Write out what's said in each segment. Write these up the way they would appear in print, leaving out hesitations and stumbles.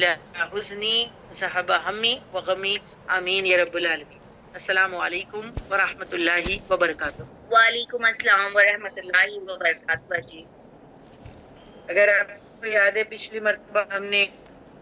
حزنی ذهب ہمی وغمی آمین یا رب العالمین۔ السلام علیکم ورحمۃ اللہ وبرکاتہ۔ وعلیکم السلام ورحمۃ اللہ وبرکاتہ جی۔ اگر آپ کو یاد ہے پچھلی مرتبہ ہم نے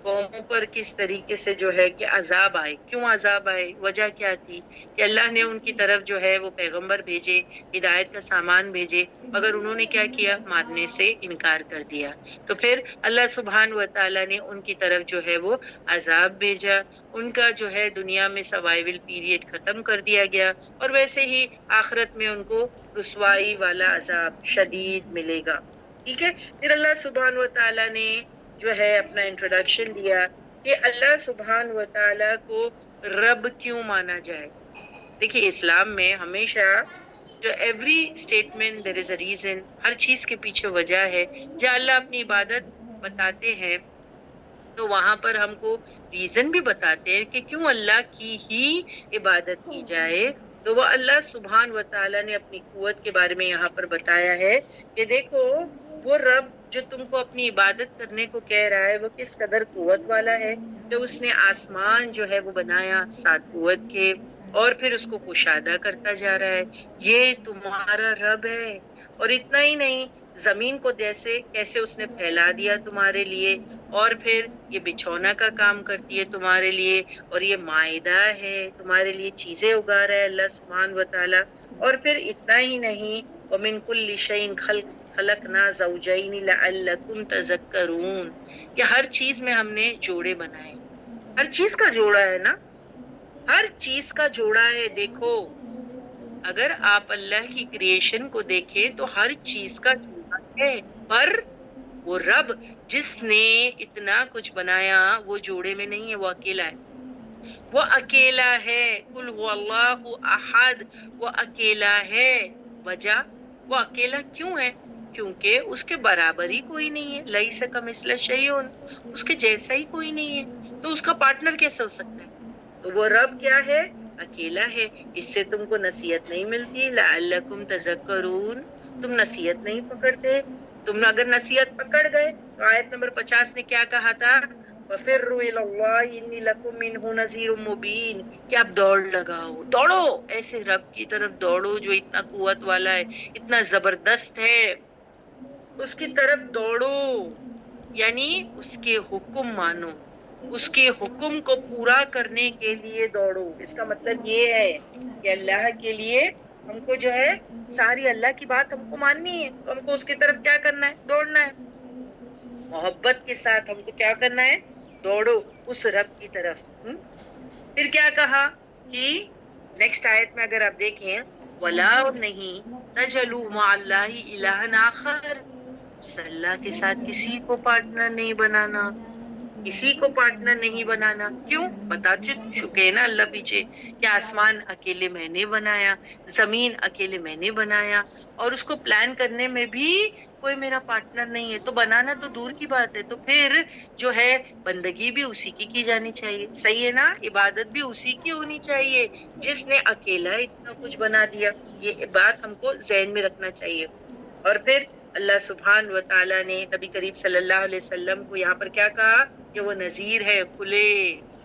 قوموں پر کس طریقے سے جو ہے کہ عذاب آئے، کیوں عذاب آئے، وجہ کیا تھی کہ اللہ نے ان کی طرف جو ہے وہ پیغمبر بھیجے، ہدایت کا سامان بھیجے، مگر انہوں نے کیا کیا، ماننے سے انکار کر دیا۔ تو پھر اللہ سبحانہ و تعالیٰ نے ان کی طرف جو ہے وہ عذاب بھیجا، ان کا جو ہے دنیا میں سروائیول پیریڈ ختم کر دیا گیا، اور ویسے ہی آخرت میں ان کو رسوائی والا عذاب شدید ملے گا۔ ٹھیک ہے، پھر اللہ سبحانہ و تعالیٰ نے جو ہے اپنا انٹروڈکشن دیا کہ اللہ سبحانہ و تعالیٰ کو رب کیوں مانا جائے۔ دیکھیے اسلام میں ہمیشہ جو every statement there is a reason, ہر چیز کے پیچھے وجہ ہے۔ جب اللہ اپنی عبادت بتاتے ہیں تو وہاں پر ہم کو ریزن بھی بتاتے ہیں کہ کیوں اللہ کی ہی عبادت کی جائے۔ تو وہ اللہ سبحان و تعالیٰ نے اپنی قوت کے بارے میں یہاں پر بتایا ہے کہ دیکھو وہ رب جو تم کو اپنی عبادت کرنے کو کہہ رہا ہے وہ کس قدر قوت والا ہے، کہ اس نے آسمان جو ہے وہ بنایا 7 قوت کے، اور پھر اس کو کشادہ کرتا جا رہا ہے، یہ تمہارا رب ہے۔ اور اتنا ہی نہیں، زمین کو جیسے کیسے اس نے پھیلا دیا تمہارے لیے، اور پھر یہ بچھونا کا کام کرتی ہے تمہارے لیے، اور یہ معاہدہ ہے تمہارے لیے، چیزیں اگا رہا ہے اللہ سبحانہ و تعالیٰ۔ اور پھر اتنا ہی نہیں، وَمِن كُلِّ شَيْءٍ خَلَقْنَا زَوْجَيْنِ لَعَلَّكُمْ تَذَكَّرُونَ، کہ ہر چیز میں ہم نے جوڑے بنائے، ہر چیز کا جوڑا ہے نا، ہر چیز کا جوڑا ہے۔ دیکھو اگر آپ اللہ کی کریشن کو دیکھیں تو ہر چیز کا جوڑا ہے، پر وہ رب جس نے اتنا کچھ بنایا وہ جوڑے میں نہیں ہے، وہ اکیلا ہے، وہ اکیلا ہے۔ قل هو اللہ احد، وہ اکیلا ہے۔ وجہ وہ اکیلا کیوں ہے؟ کیونکہ اس کے برابر ہی کوئی نہیں ہے، لیس کمثلہ شیء، اس کے جیسا ہی کوئی نہیں ہے، تو اس کا پارٹنر کیسے ہو سکتا ہے؟ تو وہ رب کیا ہے؟ اکیلا ہے۔ اس سے تم کو نصیحت نہیں ملتی، لعلکم تذکرون، تم نصیحت نہیں پکڑتے۔ تم اگر نصیحت پکڑ گئے تو آیت نمبر 50 نے کیا کہا تھا؟ وَفِرُّوا إِلَى اللَّهِ إِنِّي لَكُم مِّنْهُ نَذِيرٌ مُّبِينٌ، کہ آپ دوڑ لگاؤ، دوڑو ایسے رب کی طرف دوڑو جو اتنا قوت والا ہے، اتنا زبردست ہے، اس کی طرف دوڑو، یعنی اس کے حکم مانو، اس کے حکم کو پورا کرنے کے لیے دوڑو۔ اس کا مطلب یہ ہے کہ اللہ کے لیے ہم کو جو ہے ساری اللہ کی بات ہم کو ماننی ہے، تو ہم کو اس کی طرف کیا کرنا ہے؟ دوڑنا ہے۔ محبت کے ساتھ ہم کو کیا کرنا ہے؟ دوڑو اس رب کی طرف۔ پھر کیا کہا کہ نیکسٹ آیت میں اگر آپ دیکھیں، ولا، اور نہیں، تجلو مع اللہ الہ آخر، اللہ کے ساتھ کسی کو پارٹنر نہیں بنانا، کسی کو پارٹنر نہیں بنانا۔ کیوں؟ بتا چکے نا اللہ پیچھے کہ آسمان اکیلے میں نے بنایا، زمین اکیلے میں نے بنایا، اور اس کو پلان کرنے میں بھی کوئی میرا پارٹنر نہیں ہے، تو بنانا تو دور کی بات ہے۔ تو پھر جو ہے بندگی بھی اسی کی جانی چاہیے، صحیح ہے نا، عبادت بھی اسی کی ہونی چاہیے جس نے اکیلا اتنا کچھ بنا دیا۔ یہ بات ہم کو ذہن میں رکھنا چاہیے۔ اور پھر اللہ سبحانہ و تعالیٰ نے نبی کریم صلی اللہ علیہ وسلم کو یہاں پر کیا کہا کہ وہ نذیر ہے، کھلے،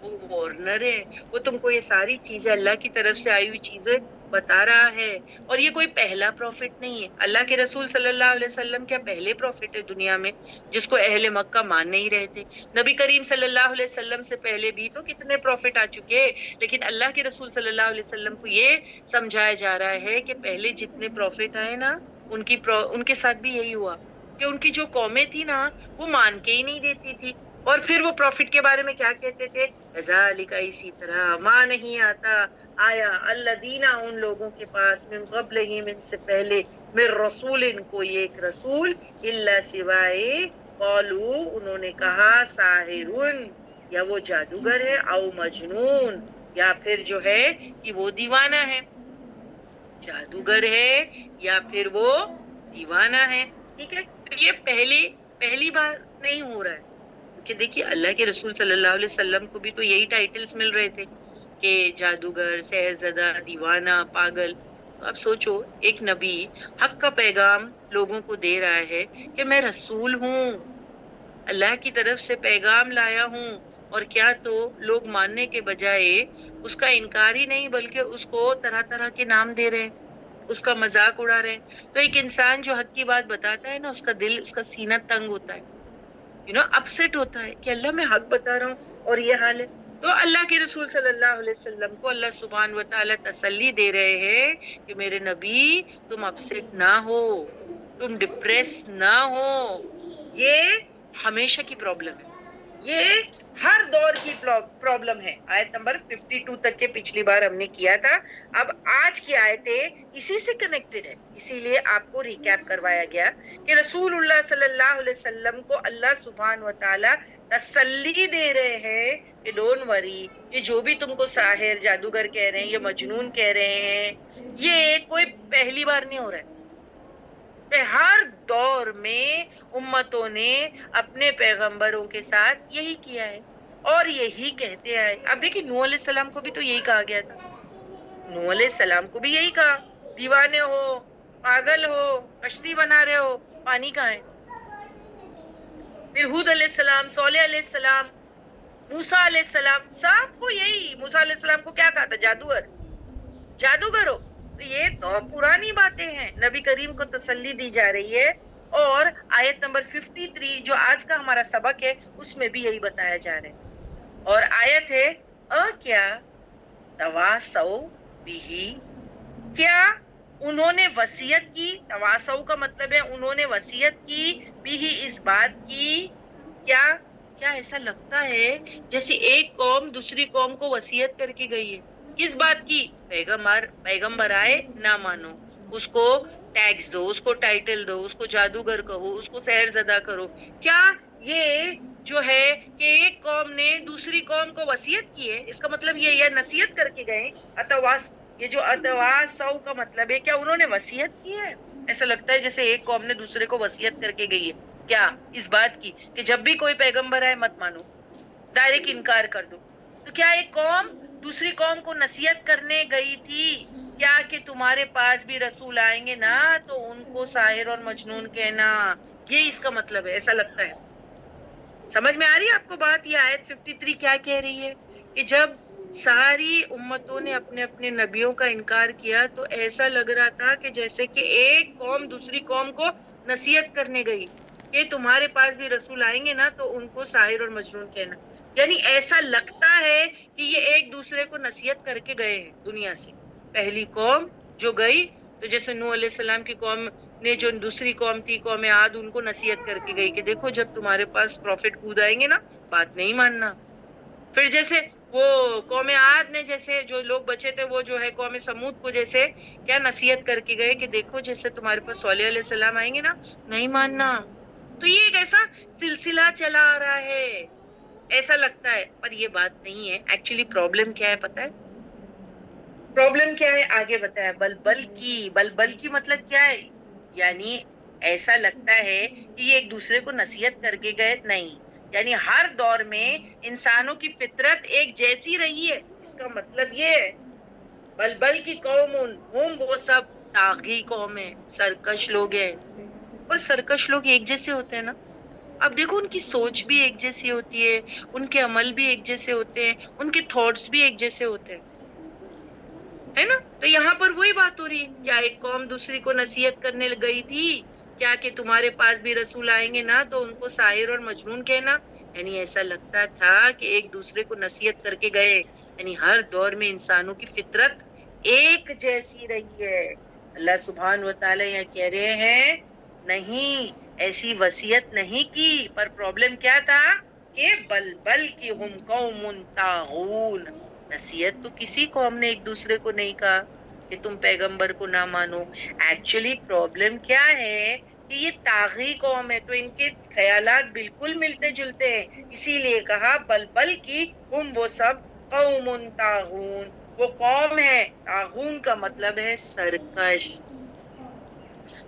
وہ وارنر ہے، وہ تم کو یہ ساری چیزیں اللہ کی طرف سے آئی ہوئی چیزیں بتا رہا ہے۔ اور یہ کوئی پہلا پروفٹ نہیں ہے، اللہ کے رسول صلی اللہ علیہ وسلم کیا پہلے پروفٹ ہے دنیا میں جس کو اہل مکہ مان نہیں رہے تھے؟ نبی کریم صلی اللہ علیہ وسلم سے پہلے بھی تو کتنے پروفٹ آ چکے، لیکن اللہ کے رسول صلی اللہ علیہ وسلم کو یہ سمجھایا جا رہا ہے کہ پہلے جتنے پروفٹ آئے نا ان کے ساتھ بھی یہی ہوا کہ ان کی جو قومیں تھی نا وہ مان کے ہی نہیں دیتی تھی، اور پھر وہ پروفٹ کے بارے میں کیا کہتے تھے؟ کذالک، اسی طرح، ماں نہیں آیا الذین، ان لوگوں کے پاس، من قبلہم، ان سے پہلے، من رسول، کوئی ایک رسول، الا سوائے، قالو، انہوں نے کہا، ساحرون، یا وہ جادوگر ہے، او مجنون، یا پھر جو ہے کہ وہ دیوانہ ہے، جادوگر ہے یا پھر وہ دیوانہ ہے۔ ٹھیک ہے، تو یہ پہلی بار نہیں ہو رہا ہے، کیونکہ دیکھیے اللہ کے رسول صلی اللہ علیہ وسلم کو بھی تو یہی ٹائٹلز مل رہے تھے کہ جادوگر، سحر زدہ، دیوانہ، پاگل۔ تو اب سوچو ایک نبی حق کا پیغام لوگوں کو دے رہا ہے کہ میں رسول ہوں، اللہ کی طرف سے پیغام لایا ہوں، اور کیا تو لوگ ماننے کے بجائے اس کا انکار ہی نہیں بلکہ اس کو طرح طرح کے نام دے رہے ہیں، اس کا مذاق اڑا رہے ہیں۔ تو ایک انسان جو حق کی بات بتاتا ہے نا، اس کا دل، اس کا سینہ تنگ ہوتا ہے، اپسیٹ ہوتا ہے کہ اللہ میں حق بتا رہا ہوں اور یہ حال ہے۔ تو اللہ کے رسول صلی اللہ علیہ وسلم کو اللہ سبحانہ و تعالیٰ تسلی دے رہے ہیں کہ میرے نبی تم اپسیٹ نہ ہو، تم ڈپریس نہ ہو، یہ ہمیشہ کی پرابلم ہے، یہ ہر دور کی پرابلم ہے۔ آیت نمبر 52 تک کے پچھلی بار ہم نے کیا تھا، اب آج کی آیتیں اسی سے کنیکٹڈ ہے، اسی لیے آپ کو ریکیپ کروایا گیا کہ رسول اللہ صلی اللہ علیہ وسلم کو اللہ سبحانہ و تعالی تسلی دے رہے ہیں کہ ڈونٹ وری، یہ جو بھی تم کو ساحر، جادوگر کہہ رہے ہیں، یہ مجنون کہہ رہے ہیں، یہ کوئی پہلی بار نہیں ہو رہا ہے۔ ہر دور میں امتوں نے اپنے پیغمبروں کے ساتھ یہی کیا ہے اور یہی کہتے آئے۔ اب دیکھیں نوح علیہ السلام کو بھی تو یہی کہا گیا تھا، نوح علیہ السلام کو بھی یہی کہا، دیوانے ہو، پاگل ہو، کشتی بنا رہے ہو، پانی کہاں ہے؟ پھر ہود علیہ السلام، صالح علیہ السلام، موسیٰ علیہ السلام، سب کو یہی۔ موسیٰ علیہ السلام کو کیا کہا تھا؟ جادوگر ہو۔ تو یہ تو پرانی باتیں ہیں، نبی کریم کو تسلی دی جا رہی ہے، اور آیت نمبر 53 جو آج کا ہمارا سبق ہے اس میں بھی یہی بتایا جا رہا ہے۔ اور آیت ہے کیا تواصوا بہ، کیا انہوں نے وصیت کی، تواصو کا مطلب ہے انہوں نے وصیت کی، بھی اس بات کی، کیا ایسا لگتا ہے جیسے ایک قوم دوسری قوم کو وصیت کر کے گئی ہے؟ کس بات کی؟ پیغمبر آئے نہ مانو، اس کو ٹیکس دو، اس کو ٹائٹل دو، اس کو جادوگر کہو، اس کو سحر زدہ کرو۔ کیا یہ جو ہے کہ ایک قوم نے دوسری قوم کو وصیت کی ہے، اس کا مطلب یہ نصیحت کر کے گئے۔ یہ جو اتواصو کا مطلب ہے، کیا انہوں نے وصیت کی ہے؟ ایسا لگتا ہے جیسے ایک قوم نے دوسرے کو وصیت کر کے گئی ہے، کیا اس بات کی کہ جب بھی کوئی پیغمبر آئے مت مانو، ڈائریکٹ انکار کر دو۔ تو کیا ایک قوم دوسری قوم کو نصیحت کرنے گئی تھی کیا کہ تمہارے پاس بھی رسول آئیں گے نا تو ان کو ساحر اور مجنون کہنا؟ یہ اس کا مطلب ہے، ایسا لگتا ہے۔ سمجھ میں آ رہی ہے آپ کو بات؟ یہ آیت 53 کیا کہہ رہی ہے کہ جب ساری امتوں نے اپنے اپنے نبیوں کا انکار کیا تو ایسا لگ رہا تھا کہ جیسے کہ ایک قوم دوسری قوم کو نصیحت کرنے گئی کہ تمہارے پاس بھی رسول آئیں گے نا تو ان کو ساحر اور مجنون کہنا۔ یعنی ایسا لگتا ہے کہ یہ ایک دوسرے کو نصیحت کر کے گئے ہیں دنیا سے۔ پہلی قوم جو گئی تو جیسے نوح علیہ السلام کی قوم نے، جو دوسری قوم تھی قوم عاد، ان کو نصیحت کر کے گئی کہ دیکھو جب تمہارے پاس پروفٹ خود آئیں گے نا بات نہیں ماننا۔ پھر جیسے وہ قوم عاد نے، جیسے جو لوگ بچے تھے وہ جو ہے قوم سمود کو جیسے کیا نصیحت کر کے گئے کہ دیکھو جیسے تمہارے پاس صالح علیہ السلام آئیں گے نا نہیں ماننا۔ تو یہ ایک ایسا سلسلہ چلا آ رہا ہے، ایسا لگتا ہے، پر یہ بات نہیں ہے۔ ایکچولی پرابلم کیا ہے پتہ ہے؟ پرابلم کیا ہے آگے بتایا، بلبل کی مطلب کیا ہے؟ یعنی ایسا لگتا ہے کہ یہ ایک دوسرے کو نصیحت کر کے گئے، نہیں، یعنی ہر دور میں انسانوں کی فطرت ایک جیسی رہی ہے۔ اس کا مطلب یہ ہے بلبل کی قوم ہم، وہ سب طاغی قوم ہے، سرکش لوگ ہیں۔ اور سرکش لوگ ایک جیسے ہوتے ہیں نا؟ اب دیکھو ان کی سوچ بھی ایک جیسی ہوتی ہے، ان کے عمل بھی ایک جیسے ہوتے ہیں، ان کے تھاٹس بھی ایک جیسے ہوتے ہیں، ہے نا؟ تو یہاں پر وہی بات ہو رہی ہے، کیا ایک قوم دوسری کو نصیحت کرنے گئی تھی کیا کہ تمہارے پاس بھی رسول آئیں گے نا تو ان کو ساحر اور مجنون کہنا؟ یعنی ایسا لگتا تھا کہ ایک دوسرے کو نصیحت کر کے گئے۔ یعنی ہر دور میں انسانوں کی فطرت ایک جیسی رہی ہے۔ اللہ سبحانہ و تعالیٰ یہاں کہہ رہے ہیں نہیں، ایسی وصیت نہیں کی، پر پرابلم کیا تھا کہ بل کی ہم قوم طاغون، نصیحت تو کسی قوم نے ایک دوسرے کو نہیں کہا کہ تم پیغمبر کو نہ مانو۔ ایکچولی پرابلم کیا ہے کہ یہ طاغی قوم ہے تو ان کے خیالات بالکل ملتے جلتے ہیں، اسی لیے کہا بل کی ہم، وہ سب قوم طاغون، وہ قوم ہے، طاغون کا مطلب ہے سرکش۔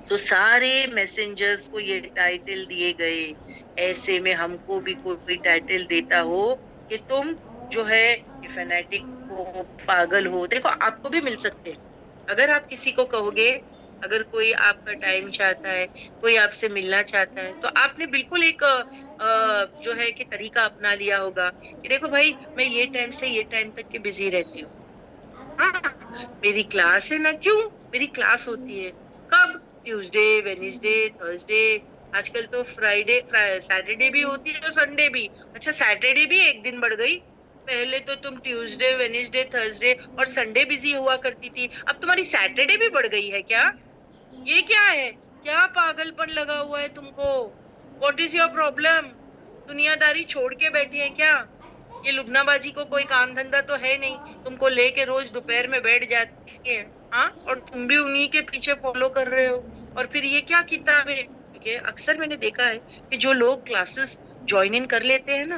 تو سارے میسنجرز کو یہ ٹائٹل دیے گئے، ایسے میں ہم کو بھی کوئی ٹائٹل دیتا ہو کہ تم جو ہے فینیٹک ہو، پاگل ہو، دیکھو آپ کو بھی مل سکتے ہیں۔ اگر آپ کسی کو کہو گے، اگر کوئی آپ کا ٹائم چاہتا ہے, کوئی آپ سے ملنا چاہتا ہے, تو آپ نے بالکل ایک جو ہے کہ طریقہ اپنا لیا ہوگا کہ دیکھو بھائی میں یہ ٹائم سے یہ ٹائم تک کے بزی رہتی ہوں. ہاں میری کلاس ہے نا, کیوں میری کلاس ہوتی ہے کب, ٹیوزڈے, وینسڈے, تھرسڈے, آج کل تو فرائیڈے سیٹرڈے بھی ہوتی ہے اور سنڈے بھی. اچھا سیٹرڈے بھی ایک دن بڑھ گئی, پہلے تو تم ٹیوزڈے, وینسڈے, تھرسڈے اور سنڈے بزی ہوا کرتی تھی, اب تمہاری سیٹرڈے بھی بڑھ گئی ہے کیا؟ یہ کیا ہے, کیا پاگل پن لگا ہوا ہے تم کو؟ What is your problem? دنیا داری چھوڑ کے بیٹھے ہیں کیا؟ یہ لبنا بازی کو کوئی کام دھندا تو ہے نہیں, تم کو لے کے روز دوپہر میں بیٹھ جاتی ہے, ہاں, اور تم بھی انہی کے پیچھے فالو کر رہے ہو. اور پھر یہ کیا کتاب ہے؟ کیونکہ اکثر میں نے دیکھا ہے کہ جو لوگ کلاسز جوائن ان کر لیتے ہیں نا,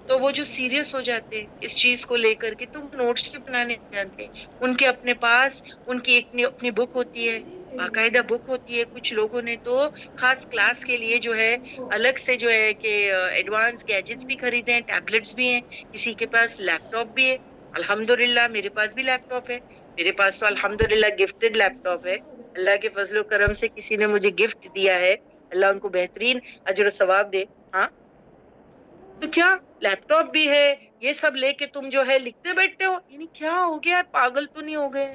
تو وہ جو سیریس ہو جاتے ہیں اس چیز کو لے کر کے, تو نوٹس بھی بنانے جانتے ہیں. ان کے اپنے پاس ان کی ایک اپنی بک ہوتی ہے, باقاعدہ بک ہوتی ہے. کچھ لوگوں نے تو خاص کلاس کے لیے جو ہے الگ سے جو ہے کہ ایڈوانس گیجٹس بھی خریدے ہیں, ٹیبلٹس بھی ہیں, کسی کے پاس لیپ ٹاپ بھی ہے. الحمدللہ میرے پاس بھی لیپ ٹاپ ہے, میرے پاس تو الحمدللہ گفٹڈ لیپ ٹاپ ہے. اللہ کے فضل و کرم سے کسی نے مجھے گفٹ دیا ہے, اللہ ان کو بہترین اجر و ثواب دے. ہاں تو کیا لیپ ٹاپ بھی ہے, یہ سب لے کے تم جو ہے لکھتے بیٹھتے ہو, یعنی کیا ہو گیا, پاگل تو نہیں ہو گئے؟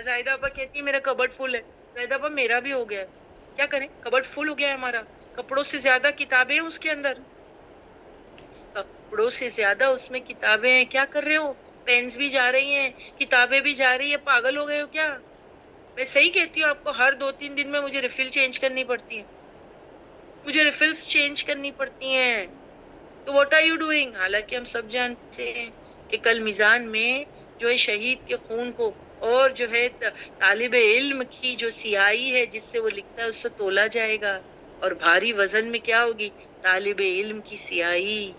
زاہدہ آپا کہتی ہے میرا کبڈ فل ہے. زاہدہ آپا میرا بھی ہو گیا ہے, کیا کریں, کبڈ فل ہو گیا ہے ہمارا, کپڑوں سے زیادہ کتابیں ہیں اس کے اندر, کپڑوں سے زیادہ اس میں کتابیں ہیں. کیا کر رہے ہو؟ پینس بھی جا رہی ہیں, کتابیں بھی جا رہی ہے, پاگل ہو گئے ہو کیا؟ میں صحیح کہتی ہوں آپ کو, ہر 2-3 دن میں مجھے ریفل چینج کرنی پڑتی ہے, مجھے ریفلز چینج کرنی پڑتی ہیں. تو واٹ آر یو ڈوئنگ؟ حالانکہ ہم سب جانتے ہیں کہ کل میزان میں جو ہے شہید کے خون کو اور جو ہے طالب علم کی جو سیاہی ہے جس سے وہ لکھتا ہے اس سے تولا جائے گا, اور بھاری وزن میں کیا ہوگی؟ طالب علم کی سیاہی.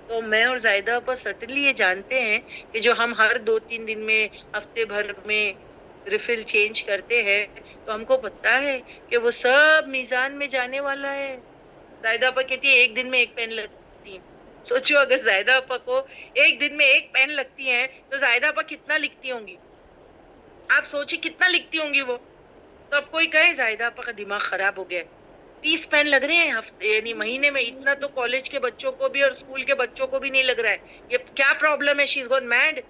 تو میں اور زاہدہ آپا سٹنلی یہ جانتے ہیں کہ جو ہم ہر 2-3 دن میں, ہفتے بھر میں ریفل چینج کرتے ہیں, تو ہم کو پتا ہے کہ وہ سب میزان میں جانے والا ہے. زاہدہ آپا کہتی ہے ایک دن میں ایک پین لگتی ہے. سوچو اگر زاہدہ آپا کو ایک دن میں ایک پین لگتی ہے تو زاہدہ آپا کتنا لکھتی ہوں گی؟ آپ سوچیں کتنا لکھتی ہوں گی وہ. تو اب کوئی کہے زاہدہ آپا کا دماغ خراب ہو گیا, 30 پین لگ رہے ہیں ہفتے یعنی مہینے میں, اتنا تو کالج کے بچوں کو بھی اور اسکول کے بچوں کو بھی نہیں لگ رہا ہے, یہ کیا پرابلم ہے؟ شی از گون میڈ.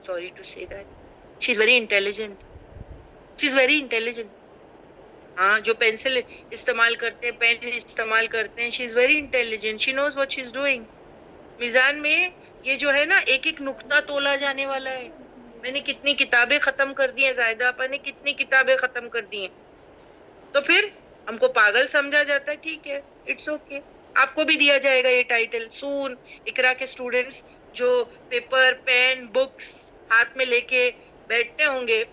سوری ٹو سے that, she is very intelligent, she is very intelligent. ہاں جو پینسل استعمال کرتے ہیں, پین استعمال کرتے ہیں, she is very intelligent, she knows what she is doing. میزان میں یہ جو ہے نا ایک ایک نقطہ تولا جانے والا ہے. میں نے کتنی کتابیں ختم کر دی ہیں, زاہدہ آپا نے کتنی کتابیں ختم کر دی ہیں. تو پھر ہم کو پاگل سمجھا جاتا ہے, ٹھیک ہے, اٹس اوکے. آپ کو بھی دیا جائے گا یہ ٹائٹل سون. اقرا کے اسٹوڈینٹس جو پیپر, پین, بکس ہاتھ میں لے کے بیٹھتے ہوں گے,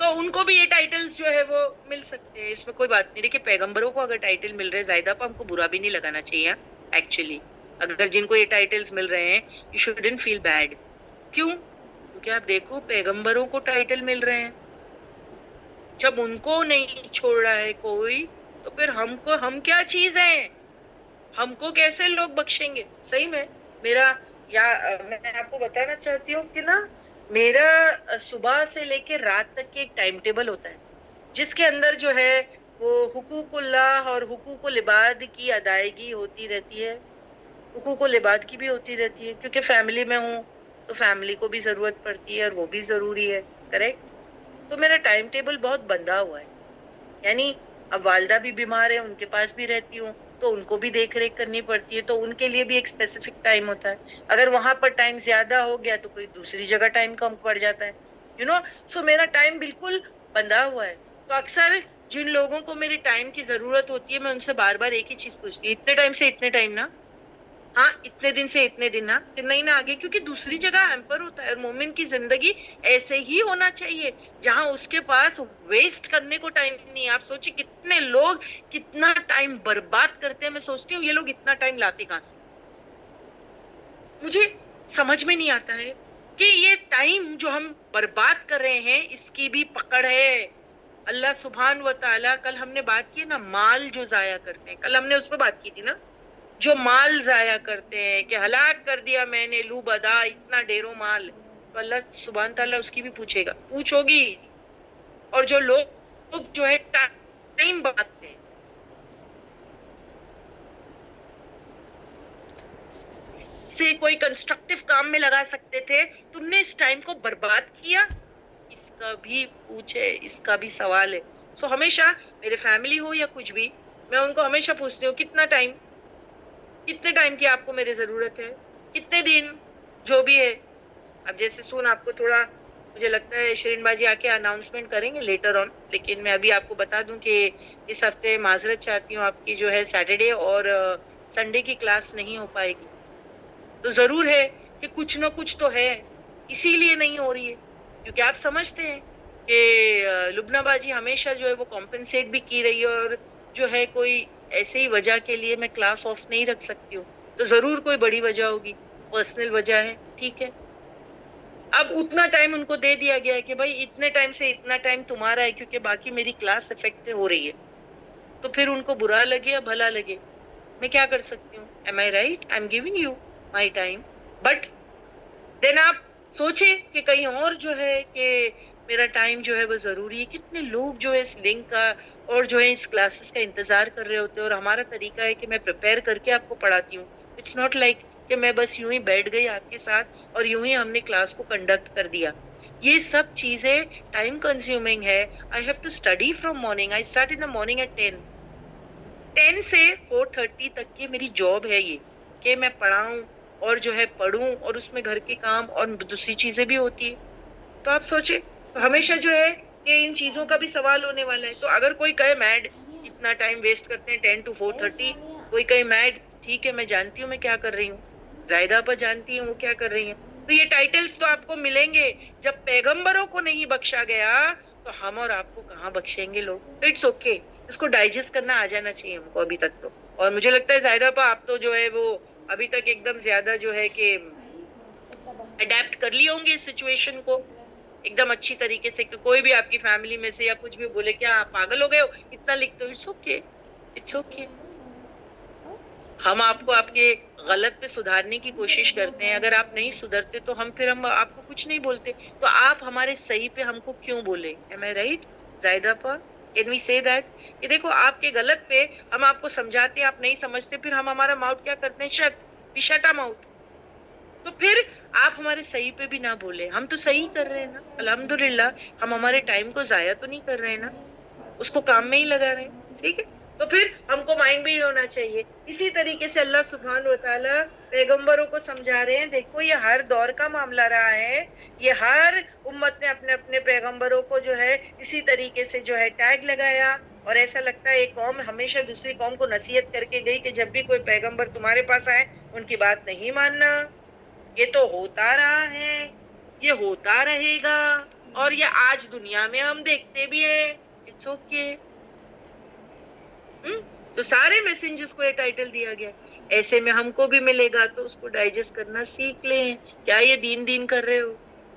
تو ان کو بھی یہ ٹائٹلز جو ہے وہ مل سکتے ہیں, اس میں کوئی بات نہیں. دیکھیے پیغمبروں کو اگر ٹائٹل مل رہے زاہدہ آپا, ہم کو برا بھی نہیں لگانا چاہیے ایکچولی. اگر جن کو یہ ٹائٹلز مل رہے ہیں, یو شوڈنٹ فیل بیڈ. کیوں؟ کیونکہ آپ دیکھو پیغمبروں کو ٹائٹل مل رہے ہیں, جب ان کو نہیں چھوڑ رہا ہے کوئی, تو پھر ہم کیا چیز ہیں؟ ہم کو کیسے لوگ بخشیں گے؟ صحیح میں میرا میں آپ کو بتانا چاہتی ہوں کہ نا میرا صبح سے لے کے رات تک کے ایک ٹائم ٹیبل ہوتا ہے, جس کے اندر جو ہے وہ حقوق اللہ اور حقوق العباد کی ادائیگی ہوتی رہتی ہے. حقوق العباد کی بھی ہوتی رہتی ہے, کیونکہ فیملی میں ہوں تو فیملی کو بھی ضرورت پڑتی ہے اور وہ بھی ضروری ہے, کریکٹ. تو میرا ٹائم ٹیبل بہت بندھا ہوا ہے, یعنی اب والدہ بھی بیمار ہے, ان کے پاس بھی رہتی ہوں تو ان کو بھی دیکھ ریکھ کرنی پڑتی ہے, تو ان کے لیے بھی ایک اسپیسیفک ٹائم ہوتا ہے. اگر وہاں پر ٹائم زیادہ ہو گیا تو کوئی دوسری جگہ ٹائم کم پڑ جاتا ہے, سو میرا ٹائم بالکل بندھا ہوا ہے. تو اکثر جن لوگوں کو میری ٹائم کی ضرورت ہوتی ہے, میں ان سے بار بار ایک ہی چیز پوچھتی ہوں, اتنے ٹائم سے اتنے ٹائم نا, ہاں اتنے دن سے اتنے دن نا, پھر نہیں نا آگے, کیونکہ دوسری جگہ ہیمپر ہوتا ہے. اور مومن کی زندگی ایسے ہی ہونا چاہیے جہاں اس کے پاس ویسٹ کرنے کو ٹائم نہیں. آپ سوچیں کتنے لوگ کتنا ٹائم برباد کرتے ہیں, میں سوچتی ہوں یہ لوگ اتنا ٹائم لاتے کہاں سے؟ مجھے سمجھ میں نہیں آتا ہے کہ یہ ٹائم جو ہم برباد کر رہے ہیں اس کی بھی پکڑ ہے. اللہ سبحان و تعالیٰ, کل ہم نے بات کی نا مال جو ضائع کرتے ہیں, کل ہم نے اس پہ بات کی تھی نا, جو مال ضائع کرتے ہیں کہ ہلاک کر دیا میں نے لو بدا اتنا ڈھیروں مال. تو اللہ سبحان تعالیٰ اس کی بھی پوچھے گا، پوچھوگی. اور جو لوگ جو ہے ٹائم بناتے ہیں سے کوئی کنسٹرکٹیو کام میں لگا سکتے تھے، تم نے اس ٹائم کو برباد کیا. اس کا بھی پوچھے، اس کا بھی سوال ہے. سو ہمیشہ میرے فیملی ہو یا کچھ بھی، میں ان کو ہمیشہ پوچھتی ہوں کتنے ٹائم کی آپ کو میری ضرورت ہے، کتنے دن، جو بھی ہے. اب جیسے سون آپ کو تھوڑا مجھے لگتا ہے شرین باجی آ کے اناؤنسمنٹ کریں گے لیٹر آن، لیکن میں ابھی آپ کو بتا دوں کہ اس ہفتے معذرت چاہتی ہوں، آپ کی جو ہے سیٹرڈے اور سنڈے کی کلاس نہیں ہو پائے گی. تو ضرور ہے کہ کچھ نہ کچھ تو ہے، اسی لیے نہیں ہو رہی ہے. کیونکہ آپ سمجھتے ہیں کہ لبنہ باجی ہمیشہ جو ہے وہ کمپنسیٹ بھی کی رہی ہے، اور جو ہے کوئی ایسے ہی وجہ کے لیے میں کلاس آف نہیں رکھ سکتی ہوں. تو ضرور کوئی بڑی وجہ ہوگی، پرسنل وجہ ہے، ٹھیک ہے. اب اتنا ٹائم ان کو دے دیا گیا ہے کہ بھائی اتنے ٹائم سے اتنا ٹائم تمہارا ہے، کیونکہ باقی میری کلاس افیکٹ ہو رہی ہے. تو پھر ان کو برا لگے یا بھلا لگے، میں کیا کر سکتی ہوں؟ Am I right? I am giving you my time. But then آپ سوچیں کہ کہیں اور جو ہے کہ میرا ٹائم جو ہے وہ ضروری ہے. کتنے لوگ جو ہے اس لنک کا اور جو ہے اس کلاسز کا انتظار کر رہے ہوتے ہیں، اور ہمارا طریقہ ہے کہ میں پریپیئر کر کے آپ کو پڑھاتی ہوں. اٹس ناٹ لائک کہ میں بس یوں ہی بیٹھ گئی آپ کے ساتھ اور یوں ہی ہم نے کلاس کو کنڈکٹ کر دیا. یہ سب چیزیں ٹائم کنزیومنگ ہے. I have to study from morning. I start in the morning at 10 سے 4:30 تک کی میری جاب ہے یہ، کہ میں پڑھاؤں اور جو ہے پڑھوں، اور اس میں گھر کے کام اور دوسری چیزیں بھی ہوتی ہے. تو آپ سوچیں، تو ہمیشہ جو ہے کہ ان چیزوں کا بھی سوال ہونے والا ہے. تو اگر کوئی کہے میڈ اتنا ٹائم ویسٹ کرتے ہیں 10 to 4:30، کوئی کہے میڈ ٹھیک ہے میں جانتی ہوں میں کیا کر رہی ہوں، زائدہ پر جانتی ہوں وہ کیا کر رہی ہیں. تو یہ ٹائٹلز تو آپ کو ملیں گے. جب پیغمبروں کو نہیں بخشا گیا تو ہم اور آپ کو کہاں بخشیں گے لوگ؟ اٹس اوکے، اس کو ڈائجسٹ کرنا آ جانا چاہیے ہم کو ابھی تک تو. اور مجھے لگتا ہے زائدہ پا آپ تو جو ہے وہ ابھی تک ایک دم زیادہ جو ہے کہ اڈیپٹ کر لی ہوں گے اس سچویشن کو ایک دم اچھی طریقے سے، کہ کوئی بھی آپ کی فیملی میں سے یا کچھ بھی بولے کیا آپ پاگل ہو گئے ہو اتنا لکھتے ہو. It's okay, it's okay. ہم آپ کو آپ کے غلط پہ سدھارنے کی کوشش کرتے ہیں. اگر آپ نہیں سدھرتے تو ہم آپ کو کچھ نہیں بولتے. تو آپ ہمارے صحیح پہ ہم کو کیوں بولے؟ ایم آئی رائٹ زائدہ پا؟ کین وی سے دیٹ؟ کہ دیکھو آپ کے غلط پہ ہم آپ کو سمجھاتے ہیں، آپ نہیں سمجھتے، پھر ہم ہمارا ماؤتھ کیا کرتے ہیں؟ Shut, we shut our mouth. تو پھر آپ ہمارے صحیح پہ بھی نہ بولے. ہم تو صحیح کر رہے ہیں نا الحمدللہ. ہم ہمارے ٹائم کو ضائع تو نہیں کر رہے ہیں نا، اس کو کام میں ہی لگا رہے ہیں. ٹھیک ہے، تو پھر ہم کو مائنڈ بھی ہونا چاہیے. اسی طریقے سے اللہ سبحانہ و تعالیٰ پیغمبروں کو سمجھا رہے ہیں. دیکھو یہ ہر دور کا معاملہ رہا ہے، یہ ہر امت نے اپنے اپنے پیغمبروں کو جو ہے اسی طریقے سے جو ہے ٹیگ لگایا. اور ایسا لگتا ہے ایک قوم ہمیشہ دوسری قوم کو نصیحت کر کے گئی کہ جب بھی کوئی پیغمبر تمہارے پاس آئے ان کی بات نہیں ماننا. یہ تو ہوتا رہا ہے، یہ ہوتا رہے گا، اور یہ آج دنیا میں ہم دیکھتے بھی ہیں. It's okay. تو سارے میسنجرز کو یہ ٹائٹل دیا گیا. ایسے میں ہم کو بھی ملے گا تو اس کو ڈائجسٹ کرنا سیکھ لیں. کیا یہ دین کر رہے ہو؟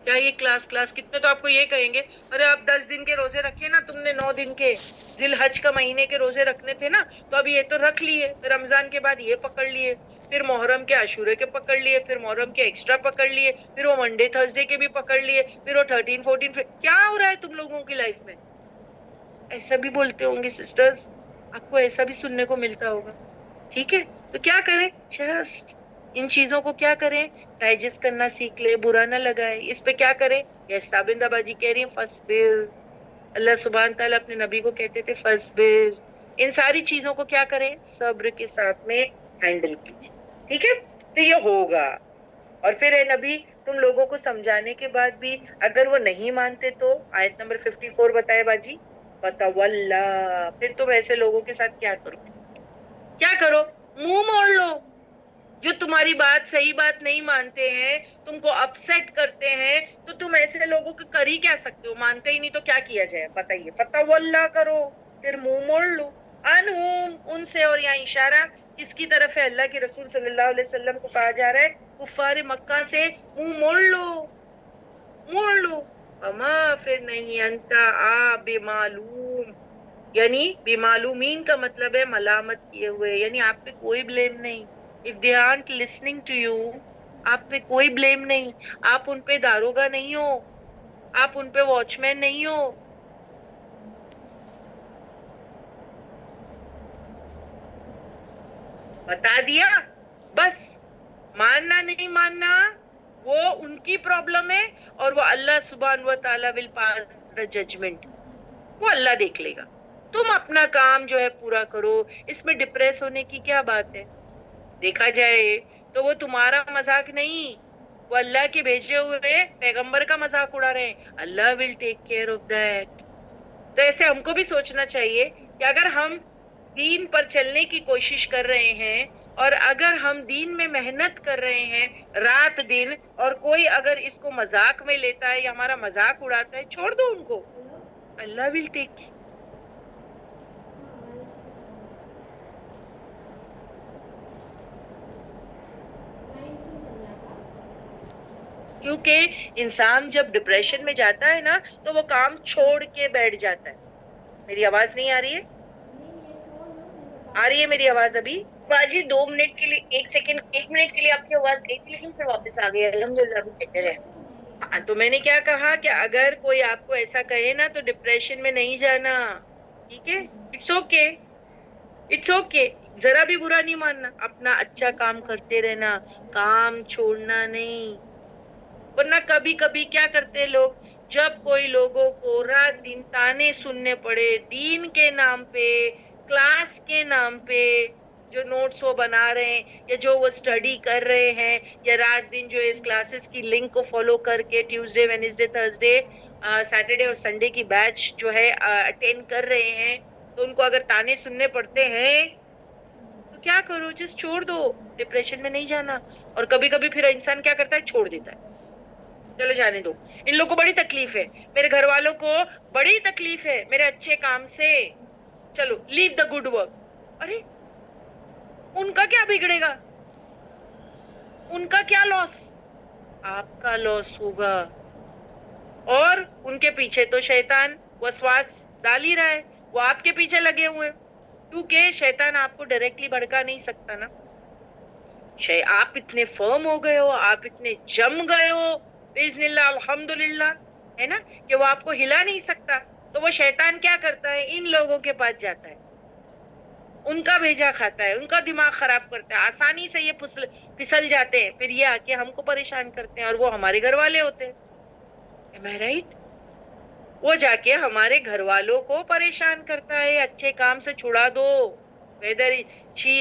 کیا یہ کلاس کتنے تو آپ کو یہ کہیں گے ارے آپ 10 دن کے روزے رکھے نا تم نے، 9 دن کے ذی الحج کا مہینے کے روزے رکھنے تھے نا، تو اب یہ تو رکھ لیے، پھر رمضان کے بعد یہ پکڑ لیے، پھر محرم کے عاشورے کے پکڑ لیے، پھر محرم کے ایکسٹرا پکڑ لیے، پھر وہ منڈے تھرسڈے کے بھی پکڑ لیے، پھر وہ 13 14 کیا ہو رہا ہے تم لوگوں کی لائف میں؟ ایسا بھی بولتے ہوں گے سسٹرز، آپ کو ایسا بھی سننے کو ملتا ہوگا. ٹھیک ہے، تو کیا کریں؟ جسٹ ان چیزوں کو کیا کریں؟ ڈائجسٹ کرنا سیکھ لے، برا نہ لگائے. اس پہ کیا کریں؟ یس تابندہ باجی کہہ رہی ہیں فصبر. اللہ سبحانہ تعالیٰ اپنے نبی کو کہتے تھے فصبر. ان ساری چیزوں کو کیا کریں؟ صبر کے ساتھ میں ہینڈل کیجیے. ٹھیک ہے، تو یہ ہوگا. اور پھر اے نبی تم لوگوں کو سمجھانے کے بعد بھی اگر وہ نہیں مانتے تو آیت نمبر 54 بتائے باجی. فتولا، پھر تم ایسے لوگوں کے ساتھ کیا کرو؟ کیا کرو؟ منہ موڑ لو. جو تمہاری بات صحیح بات نہیں مانتے ہیں، تم کو اپسیٹ کرتے ہیں، تو تم ایسے لوگوں کو کر ہی کیا سکتے ہو؟ مانتے ہی نہیں تو کیا کیا جائے بتائیے؟ فتولا کرو، پھر منہ موڑ لو. انہم، ان سے. اور یہاں اشارہ کس کی طرف ہے؟ اللہ کے رسول صلی اللہ علیہ وسلم کو کہا جا رہا ہے کفار مکہ سے منہ موڑ لو، موڑ لو. اما پھر نہیں انتا بمعلوم، یعنی بمعلومین کا مطلب ہے ملامت کیے ہوئے، یعنی آپ پہ کوئی بلیم نہیں. If they aren't listening to you, آپ پہ کوئی بلیم نہیں, آپ ان پہ داروگا نہیں ہو, آپ ان پہ واچ مین نہیں ہو. بتا دیا بس, ماننا نہیں ماننا وہ ان کی پرابلم ہے, اور وہ اللہ سبحانہ و تعالی ول پاس دا ججمنٹ, وہ اللہ دیکھ لے گا. تم اپنا کام جو ہے پورا کرو, اس میں ڈپریس ہونے کی کیا بات ہے؟ دیکھا جائے تو وہ تمہارا مذاق نہیں, وہ اللہ کے بھیجے ہوئے پیغمبر کا مذاق اڑا رہے ہیں. اللہ ول ٹیک کیئر آف دیٹ. تو ایسے ہم کو بھی سوچنا چاہیے کہ اگر ہم دین پر چلنے کی کوشش کر رہے ہیں, اور اگر ہم دین میں محنت کر رہے ہیں رات دن, اور کوئی اگر اس کو مذاق میں لیتا ہے یا ہمارا مذاق اڑاتا ہے, چھوڑ دو ان کو, اللہ ول ٹیک. کیونکہ انسان جب ڈپریشن میں جاتا ہے نا تو وہ کام چھوڑ کے بیٹھ جاتا ہے. میری آواز نہیں آ رہی ہے؟ آ رہی ہے میری آواز ابھی؟ باجی 2 منٹ کے لیے 1 منٹ کے لیے آپ کی آواز گئی تھی, لیکن پھر واپس آ گئی. الحمدللہ ابھی بہتر ہے. تو میں نے کیا کہا کہ اگر کوئی آپ کو ایسا کہے نا تو ڈپریشن میں نہیں جانا, ٹھیک ہے؟ اٹس اوکے, اٹس اوکے, ذرا بھی برا نہیں ماننا, اپنا اچھا کام کرتے رہنا, کام چھوڑنا نہیں. ورنہ کبھی کبھی کیا کرتے لوگ, جب کوئی لوگوں کو رات دن تانے سننے پڑے دین کے نام پہ, کلاس کے نام پہ, جو نوٹس وہ بنا رہے ہیں یا جو وہ اسٹڈی کر رہے ہیں, یا رات دن جو اس کلاسز کی لنک کو فالو کر کے ٹیوزڈے وینسڈے تھرسڈے سیٹرڈے اور سنڈے کی بیچ جو ہے اٹینڈ کر رہے ہیں, تو ان کو اگر تانے سننے پڑتے ہیں تو کیا کرو, جس چھوڑ دو, ڈپریشن میں نہیں جانا. اور کبھی کبھی پھر انسان کیا کرتا ہے, چھوڑ دیتا ہے, چلو جانے دو, ان لوگوں کو بڑی تکلیف ہے, میرے گھر والوں کو بڑی تکلیف ہے میرے اچھے کام سے, چلو لیو دا گڈ ورک. ارے ان کا کیا بگڑے گا, ان کا کیا لاس, آپ کا لاس ہوگا. اور ان کے پیچھے تو شیطان وسواس ڈال ہی رہا ہے, وہ آپ کے پیچھے لگے ہوئے, کیونکہ شیطان آپ کو ڈائریکٹلی بھڑکا نہیں سکتا نا. آپ اتنے فرم ہو گئے ہو, آپ اتنے جم گئے ہو باذن اللہ الحمدللہ, ہے نا, کہ وہ آپ کو ہلا نہیں سکتا. تو وہ شیطان کیا کرتا ہے, ان لوگوں کے پاس جاتا ہے, ان کا بھیجا کھاتا ہے, ان کا دماغ خراب کرتا ہے, آسانی سے یہ پھسل جاتے ہیں, پھر یہ آ کے ہم کو پریشان کرتے ہیں, اور وہ ہمارے گھر والے ہوتے ہیں. Am I right? وہ جا کے ہمارے گھر والوں کو پریشان کرتا ہے, اچھے کام سے چھڑا دو, whether she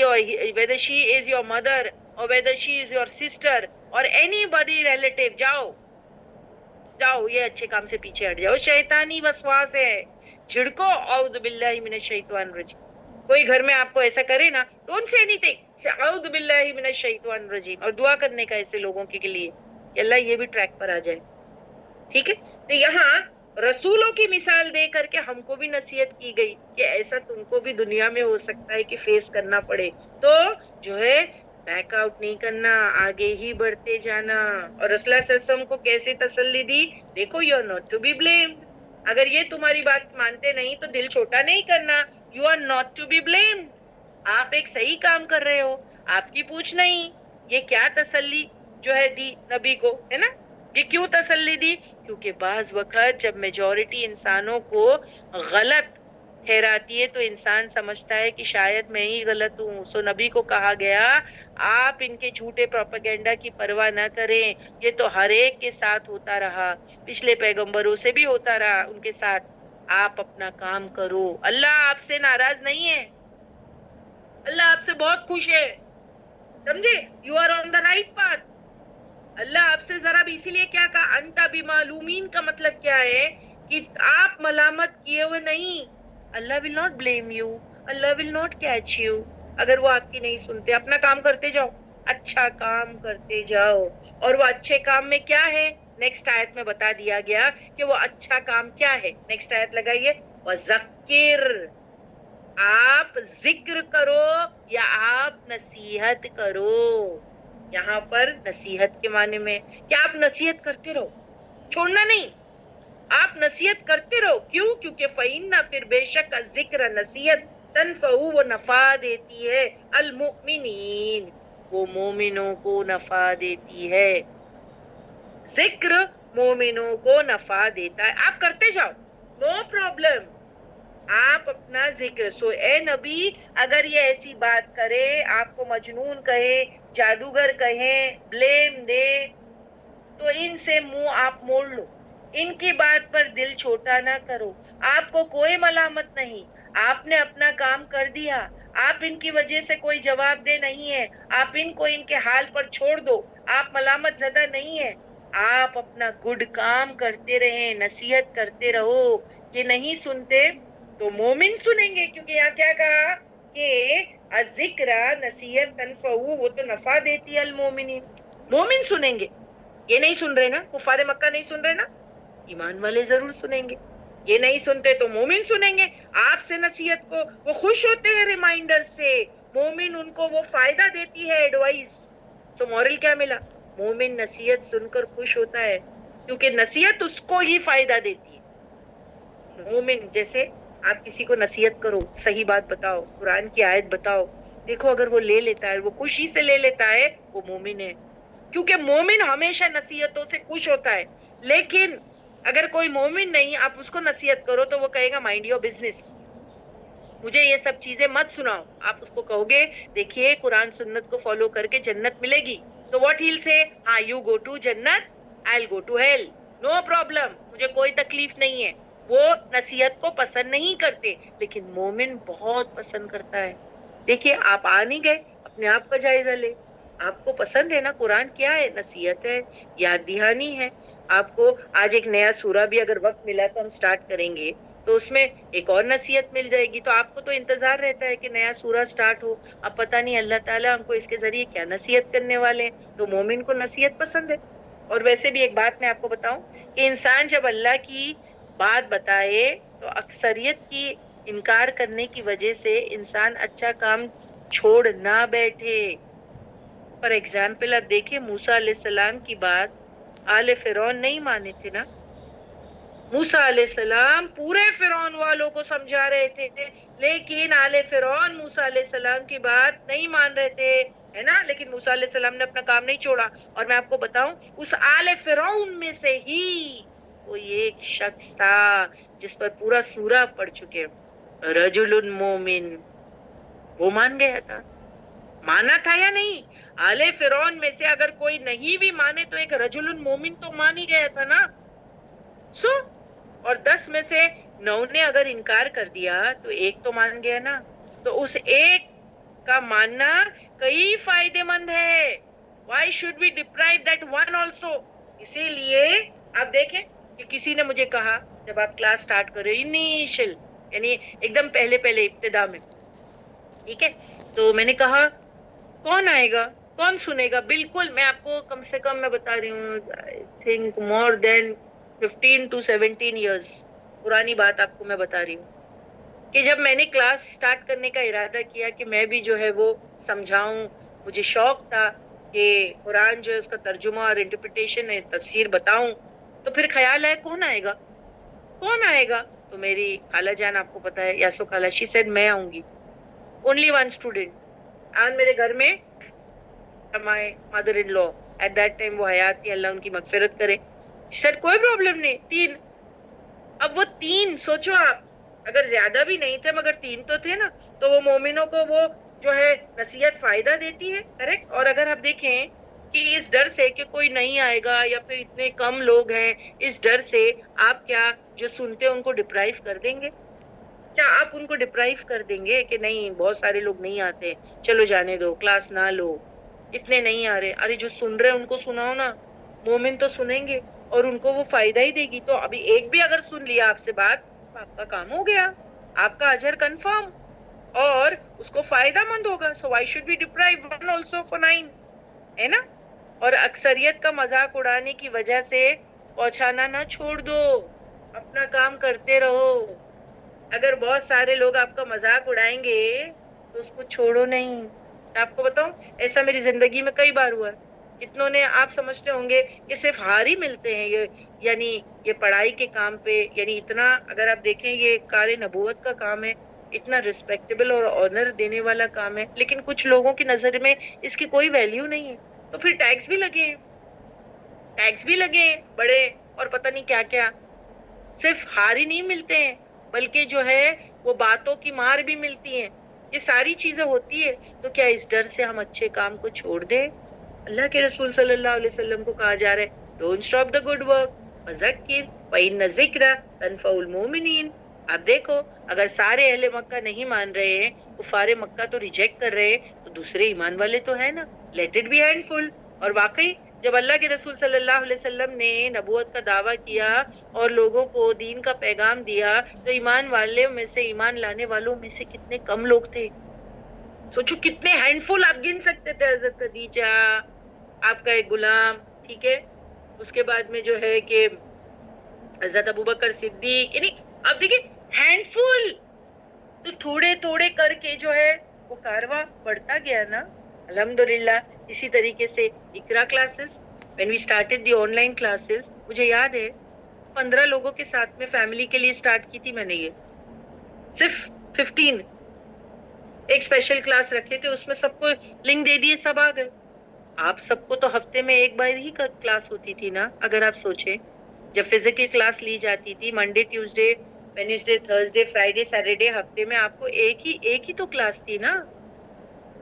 is your mother or whether she is your sister or anybody relative, جاؤ یہ اچھے کام سے پیچھے ہٹ جاؤ. شیطانی وسواس ہے, جھڑکو اعوذ باللہ من الشیطان الرجیم. کوئی گھر میں آپ کو ایسا کرے نا, ڈونٹ سے اینی تھنگ, اعوذ باللہ من الشیطان الرجیم, اور دعا کرنے کا ایسے لوگوں کے لیے کہ اللہ یہ بھی ٹریک پر آ جائے, ٹھیک ہے. تو یہاں رسولوں کی مثال دے کر کے ہم کو بھی نصیحت کی گئی کہ ایسا تم کو بھی دنیا میں ہو سکتا ہے کہ فیس کرنا پڑے, تو جو ہے بیک آؤٹ نہیں کرنا, آگے ہی بڑھتے جانا. اور رسول اللہ صلی اللہ علیہ وسلم کو کیسے تسلی دی, دیکھو you are not to be blamed. اگر یہ تمہاری بات مانتے نہیں تو دل چھوٹا نہیں کرنا, you are not to be blamed. آپ ایک صحیح کام کر رہے ہو, آپ کی پوچھ نہیں. یہ کیا تسلی جو ہے دی نبی کو, ہے نا, یہ کیوں تسلی دی, کیونکہ بعض وقت جب میجورٹی انسانوں کو غلط ٹھہراتی ہے تو انسان سمجھتا ہے کہ شاید میں ہی غلط ہوں. سو نبی کو کہا گیا آپ ان کے جھوٹے پروپیگنڈا کی پرواہ نہ کریں, یہ تو ہر ایک کے ساتھ ہوتا رہا, پچھلے پیغمبروں سے بھی ہوتا رہا ان کے ساتھ. آپ اپنا کام کرو, اللہ آپ سے ناراض نہیں ہے, اللہ آپ سے بہت خوش ہے, سمجھے, you are on the right path. اللہ آپ سے ذرا بھی اسی لیے کیا کہا, انتا بمعلومین کا مطلب کیا ہے کہ آپ ملامت کیے ہوئے نہیں. اللہ ول ناٹ بلیم یو, اللہ ول ناٹ کیچ یو. اگر وہ آپ کی نہیں سنتے, اپنا کام کرتے جاؤ, اچھا کام کرتے جاؤ. اور وہ اچھے کام میں کیا ہے, نیکسٹ آیت میں بتا دیا گیا کہ وہ اچھا کام کیا ہے. نیکسٹ آیت لگائیے, وَذَكِّرْ, آپ ذکر کرو یا آپ نصیحت کرو. یہاں پر نصیحت کے معنی میں کہ آپ نصیحت کرتے رہو, چھوڑنا نہیں, آپ نصیحت کرتے رہو. کیوں, کیونکہ فَإِنَّ, پھر بے شک ذکر نصیحت, تنفعُ, وہ نفع دیتی ہے, المؤمنین, وہ مومنوں کو نفع دیتی ہے. ذکر مومنوں کو نفع دیتا ہے. آپ کرتے جاؤ, نو پرابلم, آپ اپنا ذکر. سو اے نبی, اگر یہ ایسی بات کرے, آپ کو مجنون کہے, جادوگر کہیں, بلیم دے, تو ان سے منہ آپ موڑ لو. ان کی بات پر دل چھوٹا نہ کرو. آپ کو کوئی ملامت نہیں, آپ نے اپنا کام کر دیا. آپ ان کی وجہ سے کوئی جواب دہ نہیں ہے. آپ ان کو ان کے حال پر چھوڑ دو. آپ ملامت زدہ نہیں ہے. آپ اپنا گڈ کام کرتے رہیں, نصیحت کرتے رہو. یہ نہیں سنتے تو مومن سنیں گے, کیونکہ یہاں کیا کہا کہ ذکر نصیحت تنفع, وہ تو نفع دیتی ہے المومنین. مومن سنیں گے. یہ نہیں سن رہے نا, کفار مکہ نہیں سن رہے نا, ایمان والے ضرور سنیں گے. یہ نہیں سنتے تو مومن سنیں گے آپ سے نصیحت کو. وہ خوش ہوتے ہیں ریمائنڈر سے. مومن ان کو وہ فائدہ دیتی ہے, ایڈوائز. سو مورل کیا ملا؟ مومن نصیحت سن کر خوش ہوتا ہے, کیونکہ نصیحت اس کو ہی فائدہ دیتی ہے. مومن جیسے آپ کسی کو نصیحت کرو, صحیح بات بتاؤ, قرآن کی آیت بتاؤ, دیکھو اگر وہ لے لیتا ہے, وہ خوشی سے لے لیتا ہے, وہ مومن ہے. کیونکہ مومن ہمیشہ نصیحتوں سے خوش ہوتا ہے. لیکن اگر کوئی مومن نہیں, آپ اس کو نصیحت کرو تو وہ کہے گا مائنڈ یور بزنس, مجھے یہ سب چیزیں مت سناؤ. آپ اس کو کہو گے دیکھیے قرآن سنت کو فالو کر کے جنت ملے گی, تو واٹ ہیل سے, ہاں یو گو ٹو جنت, I go to hell, no problem, مجھے کوئی تکلیف نہیں ہے. وہ نصیحت کو پسند نہیں کرتے, لیکن مومن بہت پسند کرتا ہے. دیکھیے آپ آ نہیں گئے, اپنے آپ کا جائزہ لے. آپ کو پسند ہے نا قرآن, کیا ہے, نصیحت ہے, یاد دہانی ہے. آپ کو آج ایک نیا سورہ بھی اگر وقت ملا تو ہم سٹارٹ کریں گے, تو اس میں ایک اور نصیحت مل جائے گی. تو آپ کو تو انتظار رہتا ہے کہ نیا سورہ سٹارٹ ہو. اب پتہ نہیں اللہ تعالیٰ ہم کو اس کے ذریعے کیا نصیحت کرنے والے ہیں. تو مومن کو نصیحت پسند ہے. اور ویسے بھی ایک بات میں آپ کو بتاؤں کہ انسان جب اللہ کی بات بتائے تو اکثریت کی انکار کرنے کی وجہ سے انسان اچھا کام چھوڑ نہ بیٹھے. فار ایگزامپل آپ دیکھیں موسیٰ علیہ السلام کی بات آل فرعون نہیں مانے تھے نا. موسیٰ علیہ السلام پورے فرعون والوں کو سمجھا رہے تھے, لیکن آل فرعون موسیٰ علیہ السلام کی بات نہیں مان رہے تھے, ہے نا. لیکن موسیٰ علیہ السلام نے اپنا کام نہیں چھوڑا. اور میں آپ کو بتاؤں اس آل فرعون میں سے ہی کوئی ایک شخص تھا جس پر پورا سورہ پڑھ چکے, رجل مومن, وہ مان گیا تھا. مانا تھا یا نہیں؟ آل فرعون میں سے اگر کوئی نہیں بھی مانے تو ایک رجل مومن تو مان ہی گیا تھا نا. سو اور 10 میں سے 9 نے اگر انکار کر دیا تو ایک تو مان گیا نا. تو اس ایک کا ماننا کئی فائدے مند ہے. Why should we deprive that one also? اسی لیے آپ دیکھیں کہ کسی نے مجھے کہا جب آپ کلاس سٹارٹ کر رہے انیشل, یعنی ایک دم پہلے ابتدا میں, ٹھیک ہے, تو میں نے کہا کون آئے گا, کون سنے گا. بالکل میں آپ کو کم سے کم میں بتا رہی ہوں, I think more than 15 to 17 years پرانی بات آپ کو میں بتا رہی ہوں, کہ جب میں نے کلاس سٹارٹ کرنے کا ارادہ کیا کہ میں بھی جو ہے وہ سمجھاؤں, مجھے شوق تھا کہ قرآن جو ہے اس کا ترجمہ اور انٹرپریٹیشن ہے, تفسیر بتاؤں, تو پھر خیال ہے کون آئے گا, کون آئے گا. تو میری خالہ جان آپ کو پتا ہے, یاسو خالہ, شی سیڈ میں آؤں گی, اونلی ون اسٹوڈنٹ. آج میرے گھر میں my mother in law at that time وہ حیات تھی, اللہ ان کی مغفرت کرے, سر کوئی پرابلم نہیں, 3. اب وہ 3 سوچو آپ, اگر زیادہ بھی نہیں تھے مگر 3 تو تھے نا, تو وہ مومنوں کو وہ جو ہے نصیحت فائدہ دیتی ہے, کریکٹ. اور اگر آپ دیکھیں کہ اس ڈر سے کہ کوئی نہیں آئے گا یا پھر اتنے کم لوگ ہیں, اس ڈر سے آپ کیا جو سنتے ان کو ڈپرائیو کر دیں گے؟ کیا آپ ان کو ڈپرائیو کر دیں گے کہ نہیں بہت سارے لوگ نہیں آتے, چلو جانے دو, کلاس نہ لو, اتنے نہیں آ رہے, ارے جو سن رہے ان کو سناؤ نا. مومن تو سنیں گے اور ان کو وہ فائدہ ہی دے گی. تو ابھی ایک بھی اگر سن لیا آپ سے بات, آپ کا کام ہو گیا, آپ کا اجر کنفرم اور اس کو فائدہ مند ہوگا. So why should be deprive one also for 9, ہے نا. اور اکثریت کا مذاق اڑانے کی وجہ سے پہنچانا نہ چھوڑ دو, اپنا کام کرتے رہو. اگر بہت سارے لوگ آپ کا مذاق اڑائیں گے تو اس کو چھوڑو نہیں. آپ کو بتاؤں ایسا میری زندگی میں کئی بار ہوا ہے. کتنوں نے, آپ سمجھتے ہوں گے کہ صرف ہار ہی ملتے ہیں یہ, یعنی یہ پڑھائی کے کام پہ, یعنی اتنا اگر آپ دیکھیں یہ کار نبوت کا کام ہے, اتنا ریسپیکٹیبل اور آنر دینے والا کام ہے، لیکن کچھ لوگوں کی نظر میں اس کی کوئی ویلیو نہیں ہے. تو پھر ٹیکس بھی لگے ہیں، ٹیکس بھی لگے ہیں بڑے، اور پتہ نہیں کیا کیا. صرف ہار ہی نہیں ملتے ہیں، بلکہ جو ہے وہ باتوں کی مار بھی ملتی ہیں. یہ ساری چیزیں ہوتی ہے. تو کیا اس ڈر سے ہم اچھے کام کو چھوڑ دیں؟ اللہ کے رسول صلی اللہ علیہ وسلم کو کہا جا رہا ہے don't stop the good work وذکر فإن الذکر تنفع المؤمنین. آپ دیکھو، اگر سارے اہل مکہ نہیں مان رہے ہیں، کفار مکہ تو ریجیکٹ کر رہے ہیں، تو دوسرے ایمان والے تو ہے نا، لیٹ اٹ بی ہینڈ فل. اور واقعی جب اللہ کے رسول صلی اللہ علیہ وسلم نے نبوت کا دعویٰ کیا اور لوگوں کو دین کا پیغام دیا، تو ایمان والوں میں سے، ایمان لانے والوں میں سے کتنے کم لوگ تھے. سوچو کتنے ہینڈ فل آپ گن سکتے تھے. حضرت خدیجہ، آپ کا ایک غلام، ٹھیک ہے، اس کے بعد میں جو ہے کہ حضرت ابوبکر صدیق، یعنی آپ دیکھیں ہینڈ فل. تو تھوڑے تھوڑے کر کے جو ہے وہ کارواں بڑھتا گیا نا. الحمدللہ. اسی طریقے سے اقرا classes, when we started the online classes، مجھے یاد ہے 15 لوگوں کے ساتھ میں فیملی کے لیے سٹارٹ کی تھی میں نے. یہ صرف 15 ایک اسپیشل کلاس رکھے تھے، اس میں سب کو لنک دے دیے، سب آ گئے. آپ سب کو تو ہفتے میں ایک بار ہی کلاس ہوتی تھی نا. اگر آپ سوچیں، جب فزیکل کلاس لی جاتی تھی Monday Tuesday Wednesday Thursday Friday Saturday, ہفتے میں آپ کو ایک ہی تو کلاس تھی نا.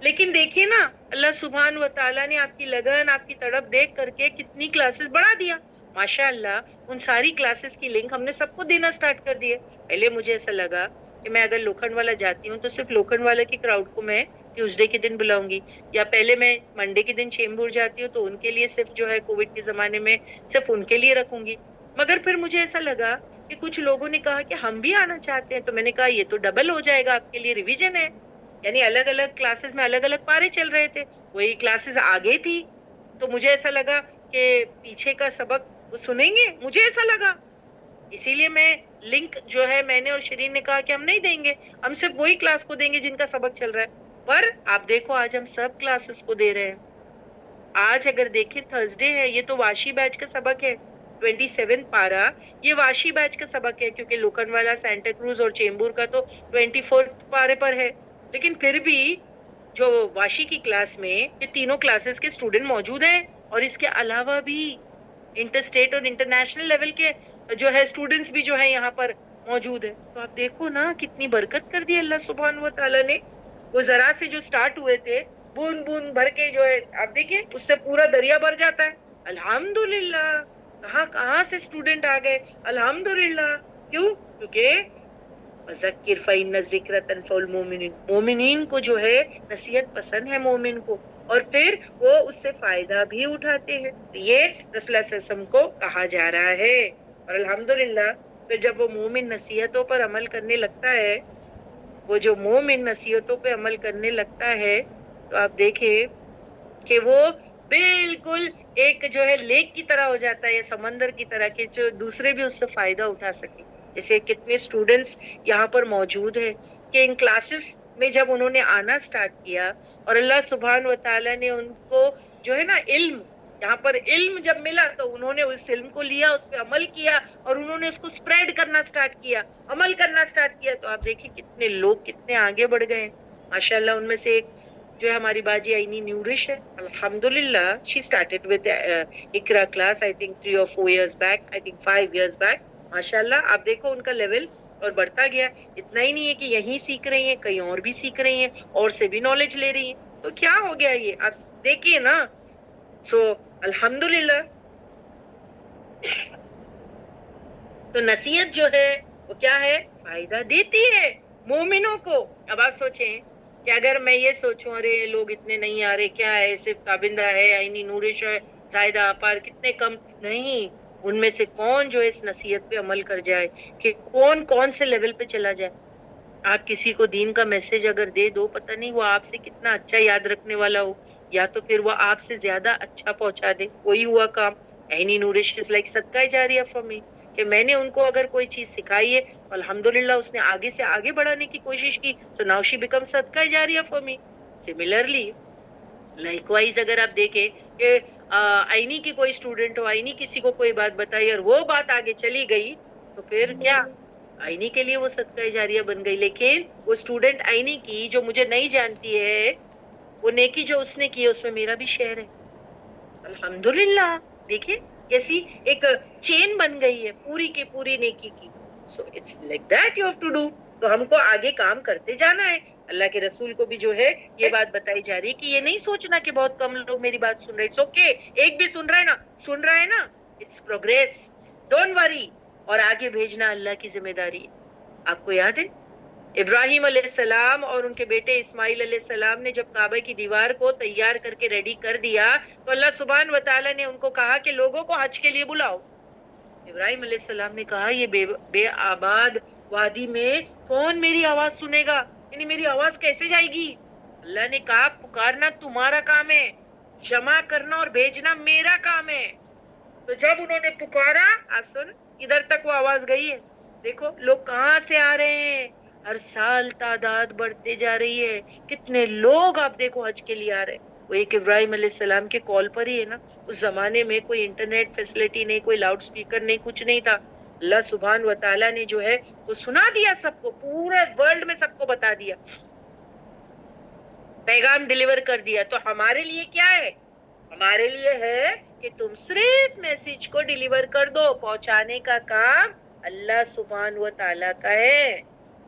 لیکن دیکھیے نا، اللہ سبحان و تعالیٰ نے آپ کی لگن، آپ کی تڑپ دیکھ کر کے کتنی کلاسز بڑھا دیا. ماشاء اللہ ان ساری کلاسز کی لنک ہم نے سب کو دینا سٹارٹ کر دیے. پہلے مجھے ایسا لگا کہ میں اگر لوکھنڈ والا جاتی ہوں تو صرف لوکھنڈ والا کی کراؤڈ کو میں ٹیوزڈے کے دن بلاؤں گی، یا پہلے میں منڈے کے دن چیمبور جاتی ہوں تو ان کے لیے صرف جو ہے کووڈ کے زمانے میں صرف ان کے لیے رکھوں گی. مگر پھر مجھے ایسا لگا کہ کچھ لوگوں نے کہا کہ ہم بھی آنا چاہتے ہیں، تو میں نے کہا یہ تو ڈبل ہو جائے گا آپ کے لیے، ریویژن ہے. یعنی الگ الگ کلاسز میں الگ الگ پارے چل رہے تھے، وہی کلاسز آگے تھی. تو مجھے ایسا لگا کہ پیچھے کا سبق وہ سنیں گے، مجھے ایسا لگا. اسی لیے میں لنک جو ہے میں نے اور شرین نے کہا کہ ہم نہیں دیں گے، ہم صرف وہی کلاس کو دیں گے جن کا سبق چل رہا ہے. پر آپ دیکھو آج ہم سب کلاسز کو دے رہے ہیں. آج اگر دیکھیں تھرسڈے ہے، یہ تو واشی بیچ کا سبق ہے. 27 پارا یہ واشی بیچ کا سبق ہے، کیونکہ لوکن والا سینٹا کروز اور چیمبور کا تو 24 پارے پر ہے. لیکن پھر بھی جو واشی کی کلاس میں یہ تینوں کلاسز کے سٹوڈنٹ موجود ہیں، اور اس کے علاوہ بھی انٹر اسٹیٹ اور انٹرنیشنل لیول کے جو ہے سٹوڈنٹس بھی جو ہے یہاں پر موجود ہے. تو آپ دیکھو نا کتنی برکت کر دی اللہ سبحانہ و تعالیٰ نے. وہ ذرا سے جو سٹارٹ ہوئے تھے، بون بون بھر کے جو ہے آپ دیکھیں اس سے پورا دریا بھر جاتا ہے. الحمدللہ. کہاں سے سٹوڈنٹ آ گئے. الحمدللہ. کیوں؟ کیونکہ وذکر فإن الذکر تنفع المؤمنین، مومنین کو جو ہے نصیحت پسند ہے مومن کو، اور پھر وہ اس سے فائدہ بھی اٹھاتے ہیں. یہ رسول اللہ صلی اللہ علیہ وسلم کو کہا جا رہا ہے. اور الحمدللہ پھر جب وہ مومن نصیحتوں پر عمل کرنے لگتا ہے، وہ جو مومن نصیحتوں پہ عمل کرنے لگتا ہے، تو آپ دیکھیں کہ وہ بالکل ایک جو ہے لیک کی طرح ہو جاتا ہے، یا سمندر کی طرح، کہ جو دوسرے بھی اس سے فائدہ اٹھا سکیں. جیسے کتنے سٹوڈنٹس یہاں پر موجود ہیں کہ ان کلاسز میں جب انہوں نے آنا سٹارٹ کیا، اور اللہ سبحان و تعالیٰ نے ان کو جو ہے نا علم، یہاں پر علم جب ملا تو انہوں نے اس علم کو لیا، اس پہ عمل کیا، اور انہوں نے اس کو سپریڈ کرنا سٹارٹ کیا، عمل کرنا سٹارٹ کیا. تو آپ دیکھیں کتنے لوگ کتنے آگے بڑھ گئے ہیں ماشاءاللہ. ان میں سے ایک جو ہے ہماری باجی آئینی نیورش ہے، الحمدللہ she started with Iqra class I think 3 or 4 years back, I think 5 years back. ماشاءاللہ آپ دیکھو ان کا لیول اور بڑھتا گیا. اتنا ہی نہیں ہے کہ یہیں سیکھ رہی ہیں، کہیں اور بھی سیکھ رہی ہیں، اور سے بھی نالج لے رہی ہیں. تو کیا ہو گیا یہ آپ دیکھیے نا. سو الحمدللہ. تو نصیحت جو ہے وہ کیا ہے؟ فائدہ دیتی ہے مومنوں کو. اب آپ سوچیں کہ اگر میں یہ سوچوں ارے لوگ اتنے نہیں آ رہے، کیا ہے، صرف تابندہ ہے، آئینی نورش ہے، زائدہ اپار کتنے کم. نہیں، ان میں سے کون جو اس نصیحت پہ عمل کر جائے، کہ کون سے لیول پہ چلا جائے. آپ کسی کو دین کا میسج اگر دے دو، پتہ نہیں وہ آپ سے کتنا اچھا یاد رکھنے والا ہو، یا تو پھر وہ آپ سے زیادہ اچھا پہنچا دے. وہی ہوا کام. آئینی نورش از لائک صدقہ جاریہ فار می، کہ میں نے ان کو اگر کوئی چیز سکھائی ہے، الحمدللہ اس نے آگے سے آگے بڑھانے کی کوشش کی، تو ناؤ شی بیکم صدقہ جاریہ for me. Similarly likewise اگر آپ دیکھیں کہ آئینی کی کوئی اسٹوڈنٹ ہو، آئینی کسی کو کوئی بات بتائی اور وہ بات آگے چلی گئی، تو پھر کیا آئینے کے لیے وہ صدقہ جاریہ بن گئی. لیکن وہ اسٹوڈنٹ آئینے کی جو مجھے نہیں جانتی ہے، وہ نیکی جو اس نے کی اس میں میرا بھی شیئر ہے. الحمدللہ. دیکھیں کیسی ایک چین بن گئی ہے پوری کی پوری نیکی کی. So it's like that you have to do. تو ہم کو آگے کام کرتے جانا ہے. اللہ کے رسول کو بھی جو ہے یہ بات بتائی جا رہی ہے کہ یہ نہیں سوچنا کہ بہت کم لوگ میری بات سن رہے. It's okay. ایک بھی سن رہا ہے نا اٹس پروگریس. Don't worry. اور آگے بھیجنا اللہ کی ذمہ داری ہے. آپ کو یاد ہے ابراہیم علیہ السلام اور ان کے بیٹے اسماعیل علیہ السلام نے جب کعبہ کی دیوار کو تیار کر کے ریڈی کر دیا تو اللہ سبحانہ و تعالیٰ نے ان کو کہا کہ لوگوں کو حج کے لیے بلاؤ. ابراہیم علیہ السلام نے کہا یہ بے آباد وادی میں کون میری آواز سنے گا، یعنی میری آواز کیسے جائے گی؟ اللہ نے کہا پکارنا تمہارا کام ہے، جمع کرنا اور بھیجنا میرا کام ہے. تو جب انہوں نے پکارا، آپ سن ادھر تک وہ آواز گئی ہے. دیکھو لوگ کہاں سے آ رہے ہیں، ہر سال تعداد بڑھتے جا رہی ہے. کتنے لوگ آپ دیکھو حج کے لیے آ رہے ہیں. وہ ایک ابراہیم علیہ السلام کے کال پر ہی ہے نا. اس زمانے میں کوئی انٹرنیٹ فیسلٹی نہیں، کوئی لاؤڈ سپیکر نہیں، کچھ نہیں تھا. اللہ سبحان و تعالیٰ نے جو ہے وہ سنا دیا سب کو، پورے ورلڈ میں سب کو بتا دیا، پیغام ڈیلیور کر دیا. تو ہمارے لیے کیا ہے؟ ہمارے لیے ہے کہ تم صرف میسج کو ڈیلیور کر دو. پہنچانے کا کام اللہ سبحان و تعالیٰ کا ہے.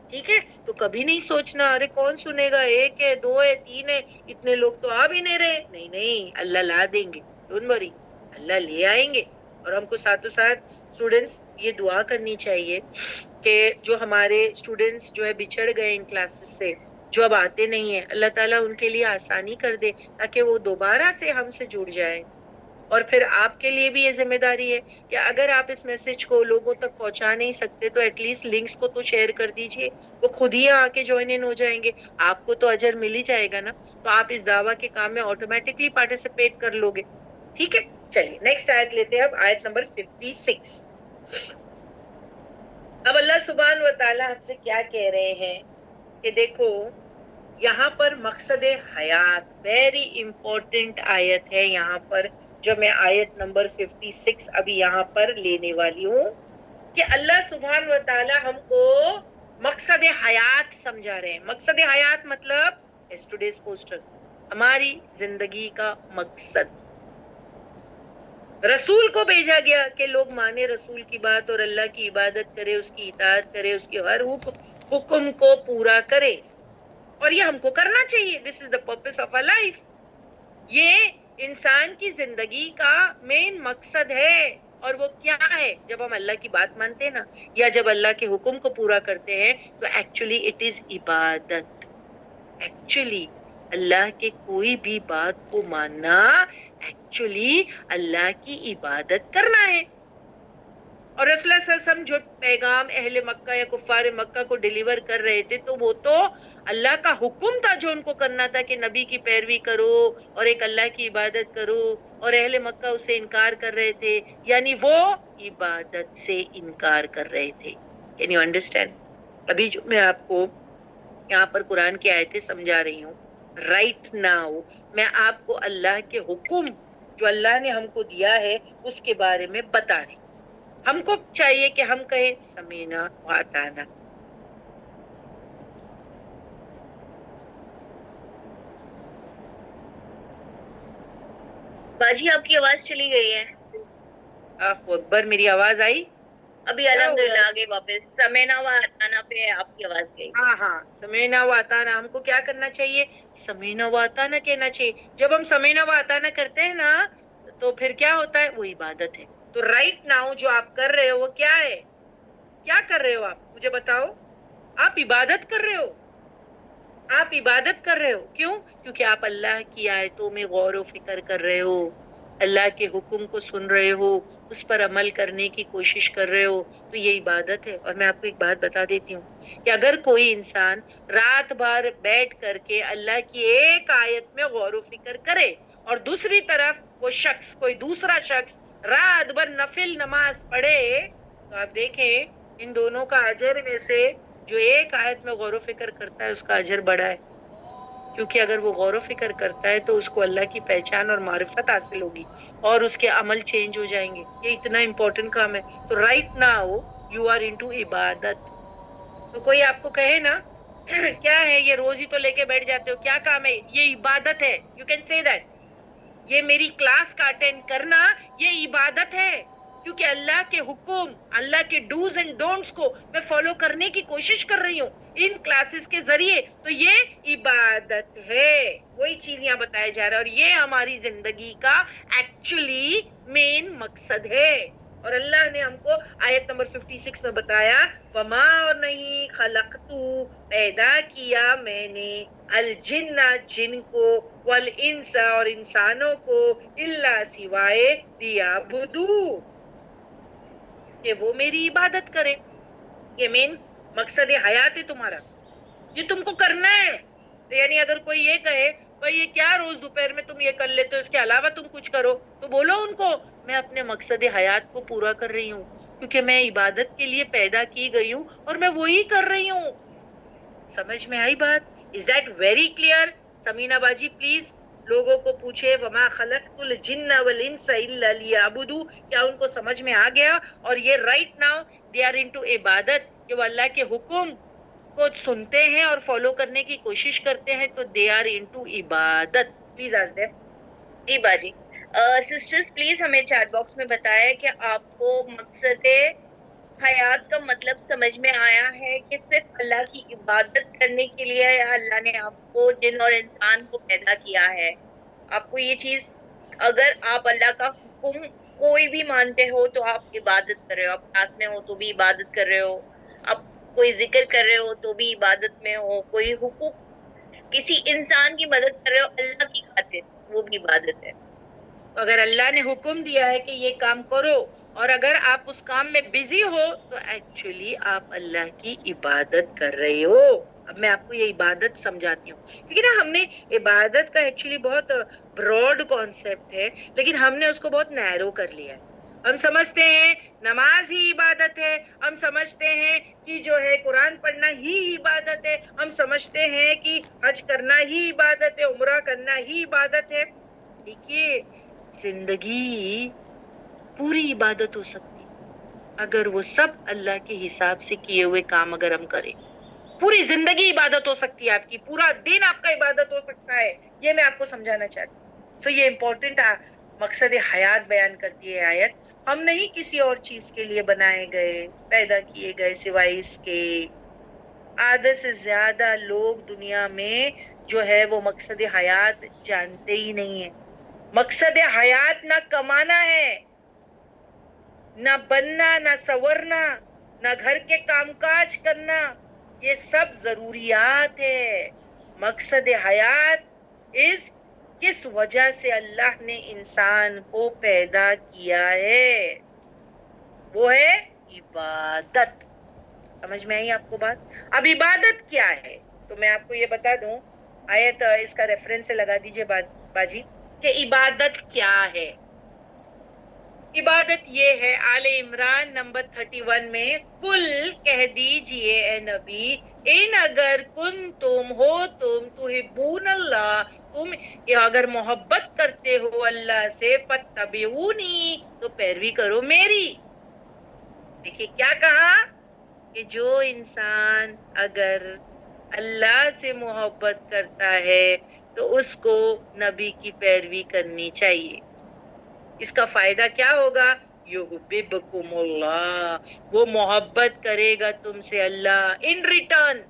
ٹھیک ہے؟ تو کبھی نہیں سوچنا ارے کون سنے گا، ایک ہے، دو ہے، تین ہے، اتنے لوگ تو آ بھی نہیں رہے. نہیں، اللہ لا دیں گے. ڈونٹ وری، اللہ لے آئیں گے. اور ہم کو ساتھ اسٹوڈینٹس یہ دعا کرنی چاہیے کہ جو ہمارے اسٹوڈینٹس جو ہے بچھڑ گئے ان کلاسز سے، جو اب آتے نہیں ہیں، اللہ تعالیٰ ان کے لیے آسانی کر دے تاکہ وہ دوبارہ سے ہم سے جڑ جائیں. اور پھر آپ کے لیے بھی یہ ذمہ داری ہے کہ اگر آپ اس میسج کو لوگوں تک پہنچا نہیں سکتے تو ایٹ لیسٹ لنکس کو تو شیئر کر دیجئے. وہ خود ہی آ کے جوائن ان ہو جائیں گے. آپ کو تو اجر مل ہی جائے گا نا. تو آپ اس دعویٰ کے کام میں آٹومیٹکلی پارٹیسپیٹ کر لو گے. ٹھیک ہے؟ چلیے نیکسٹ آیت لیتے ہیں. اب آیت نمبر 56. اب اللہ سبحانہ و تعالیٰ ہم سے کیا کہہ رہے ہیں کہ دیکھو یہاں پر مقصد حیات ویری امپورٹنٹ آیت ہے. یہاں پر جو میں آیت نمبر 56 ابھی یہاں پر لینے والی ہوں کہ اللہ سبحانہ و تعالیٰ ہم کو مقصد حیات سمجھا رہے ہیں. مقصد حیات مطلب ٹوڈیز پوسٹر ہماری زندگی کا مقصد. رسول کو بھیجا گیا کہ لوگ مانے رسول کی بات اور اللہ کی عبادت کرے، اس کی اطاعت کرے، اس کے ہر حکم کو پورا کرے. اور یہ ہم کو کرنا چاہیے. This is the purpose of our life. یہ انسان کی زندگی کا مین مقصد ہے. اور وہ کیا ہے؟ جب ہم اللہ کی بات مانتے ہیں نا، یا جب اللہ کے حکم کو پورا کرتے ہیں تو ایکچولی اٹ از عبادت. ایکچولی اللہ کے کوئی بھی بات کو ماننا ایکچولی اللہ کی عبادت کرنا ہے. اور رسول اللہ صلی اللہ علیہ وسلم جو پیغام اہل مکہ یا کفار مکہ کو ڈیلیور کر رہے تھے تو وہ تو اللہ کا حکم تھا جو ان کو کرنا تھا کہ نبی کی پیروی کرو اور ایک اللہ کی عبادت کرو. اور اہل مکہ اسے انکار کر رہے تھے، یعنی وہ عبادت سے انکار کر رہے تھے. Can you understand? ابھی جو میں آپ کو یہاں پر قرآن کی آیتیں سمجھا رہی ہوں، رائٹ ناؤ میں آپ کو اللہ کے حکم جو اللہ نے ہم کو دیا ہے اس کے بارے میں بتا رہی. ہم کو چاہیے کہ ہم کہیں سمینا و اطعنا. باجی آپ کی آواز چلی گئی ہے. اللہ اکبر. میری آواز آئی؟ ابھی الحمدللہ آگے واپس سمینا و اطعنا پہ آپ کی آواز گئی. ہاں سمینا و اطعنا. ہم کو کیا کرنا چاہیے؟ سمینا و اطعنا کہنا چاہیے. جب ہم سمینا و اطعنا کرتے ہیں نا تو پھر کیا ہوتا ہے؟ وہ عبادت ہے. تو رائٹ ناؤ جو آپ کر رہے ہو وہ کیا ہے؟ کیا کر رہے ہو آپ؟ مجھے بتاؤ. آپ عبادت کر رہے ہو. آپ عبادت کر رہے ہو. کیوں؟ کیونکہ آپ اللہ کی آیتوں میں غور و فکر کر رہے ہو، اللہ کے حکم کو سن رہے ہو، اس پر عمل کرنے کی کوشش کر رہے ہو. تو یہ عبادت ہے. اور میں آپ کو ایک بات بتا دیتی ہوں کہ اگر کوئی انسان رات بھر بیٹھ کر کے اللہ کی ایک آیت میں غور و فکر کرے اور دوسری طرف وہ شخص کوئی دوسرا شخص رات بھر نفل نماز پڑھے تو آپ دیکھیں ان دونوں کا اجر میں سے جو ایک آیت میں غور و فکر کرتا ہے اس کا اجر بڑا ہے. کیونکہ اگر وہ غور و فکر کرتا ہے تو اس کو اللہ کی پہچان اور معرفت حاصل ہوگی اور اس کے عمل چینج ہو جائیں گے. یہ اتنا امپورٹنٹ کام ہے. تو right now you are into عبادت. تو کوئی آپ کو کہے نا کیا ہے یہ روز ہی تو لے کے بیٹھ جاتے ہو, کیا کام ہے, یہ عبادت ہے, یو کین سے دیٹ, یہ میری کلاس کا اٹینڈ کرنا یہ عبادت ہے, کیونکہ اللہ کے حکم, اللہ کے ڈوز اینڈ ڈونٹس کو میں فالو کرنے کی کوشش کر رہی ہوں ان کلاسز کے ذریعے, تو یہ عبادت ہے. وہی چیز یہاں بتایا جا رہا ہے, اور یہ ہماری زندگی کا ایکچولی مین مقصد ہے. اور اللہ نے ہم کو آیت نمبر 56 میں بتایا, وما, اور نہیں, خلقتو, پیدا کیا میں نے, الجن, جن کو, والانس, اور انسانوں کو, الا, سوائے, لیعبدو, کہ وہ میری عبادت کرے. یہ مین مقصد حیات ہے تمہارا, یہ تم کو کرنا ہے. یعنی اگر کوئی یہ کہے بھائی یہ کیا روز دوپہر میں تم یہ کر لیتے ہو, اس کے علاوہ تم کچھ کرو, تو بولو ان کو میں اپنے مقصد حیات کو پورا کر رہی ہوں, کیونکہ میں عبادت کے لیے پیدا کی گئی ہوں اور میں وہی کر رہی ہوں. سمجھ میں آئی بات؟ Is that very clear? Samina باجی پلیز لوگوں کو پوچھے, وما خلقت الجن والانس الا لیعبدوا, کیا ان کو سمجھ میں آ گیا؟ اور یہ right now they are into عبادت, کہ وہ اللہ کے حکم کو سنتے ہیں اور فالو کرنے کی کوشش کرتے ہیں, تو دے آر انٹو عبادت. پلیز آج دے. جی باجی, سسٹرز پلیز ہمیں چیٹ باکس میں بتائیں کہ آپ کو مقصد حیات کا مطلب سمجھ میں آیا ہے کہ صرف اللہ کی عبادت کرنے کے لیے, یا اللہ نے آپ کو جن اور انسان کو پیدا کیا ہے. آپ کو یہ چیز, اگر آپ اللہ کا حکم کوئی بھی مانتے ہو تو آپ عبادت کر رہے ہو, آپ کلاس میں ہو تو بھی عبادت کر رہے ہو, آپ کوئی ذکر کر رہے ہو تو بھی عبادت میں ہو, کوئی حقوق, کسی انسان کی مدد کر رہے ہو اللہ کی خاطر, وہ بھی عبادت ہے. اگر اللہ نے حکم دیا ہے کہ یہ کام کرو, اور اگر آپ اس کام میں بزی ہو, تو ایکچولی آپ اللہ کی عبادت کر رہے ہو. اب میں آپ کو یہ عبادت سمجھاتی ہوں, کیونکہ نا ہم نے عبادت کا ایکچولی بہت براڈ کانسیپٹ ہے, لیکن ہم نے اس کو بہت نیرو کر لیا ہے. ہم سمجھتے ہیں نماز ہی عبادت ہے, ہم سمجھتے ہیں کہ جو ہے قرآن پڑھنا ہی عبادت ہے, ہم سمجھتے ہیں کہ حج کرنا ہی عبادت ہے, عمرہ کرنا ہی عبادت ہے. دیکھیے زندگی پوری عبادت ہو سکتی اگر وہ سب اللہ کے حساب سے کیے ہوئے کام اگر ہم کریں. پوری زندگی عبادت ہو سکتی ہے آپ کی, پورا دن آپ کا عبادت ہو سکتا ہے, یہ میں آپ کو سمجھانا چاہتی ہوں. تو یہ امپورٹنٹ مقصد حیات بیان کرتی ہے آیت. ہم نہیں کسی اور چیز کے لیے بنائے گئے, پیدا کیے گئے سوائے اس کے. آدھے سے زیادہ لوگ دنیا میں جو ہے وہ مقصد حیات جانتے ہی نہیں ہیں. مقصد حیات نہ کمانا ہے, نہ بننا, نہ سورنا, نہ گھر کے کام کاج کرنا, یہ سب ضروریات ہے. مقصد حیات کس وجہ سے اللہ نے انسان کو پیدا کیا ہے, وہ ہے عبادت. سمجھ میں آئی آپ کو بات؟ اب عبادت کیا ہے تو میں آپ کو یہ بتا دوں, آیت اس کا ریفرنس سے لگا دیجئے باجی, کہ عبادت کیا ہے. عبادت یہ ہے, آل عمران نمبر 31 میں, کل کہہ دیجئے اے نبی, ان اگر کن تم ہو تم تحبون اللہ, تم اگر محبت کرتے ہو اللہ سے, فتبعونی, تو پیروی کرو میری. دیکھیے کیا کہا, کہ جو انسان اگر اللہ سے محبت کرتا ہے تو اس کو نبی کی پیروی کرنی چاہیے. اس کا فائدہ کیا ہوگا, یحببکم اللہ, وہ محبت کرے گا تم سے اللہ ان ریٹرن.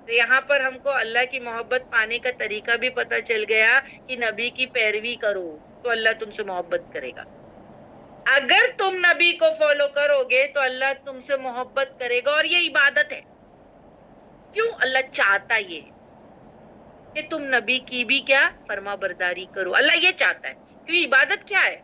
تو یہاں پر ہم کو اللہ کی محبت پانے کا طریقہ بھی پتا چل گیا کہ نبی کی پیروی کرو تو اللہ تم سے محبت کرے گا. اگر تم نبی کو فالو کرو گے تو اللہ تم سے محبت کرے گا, اور یہ عبادت ہے. کیوں اللہ چاہتا یہ ہے کہ تم نبی کی بھی کیا فرما برداری کرو, اللہ یہ چاہتا ہے. کیوں عبادت کیا ہے,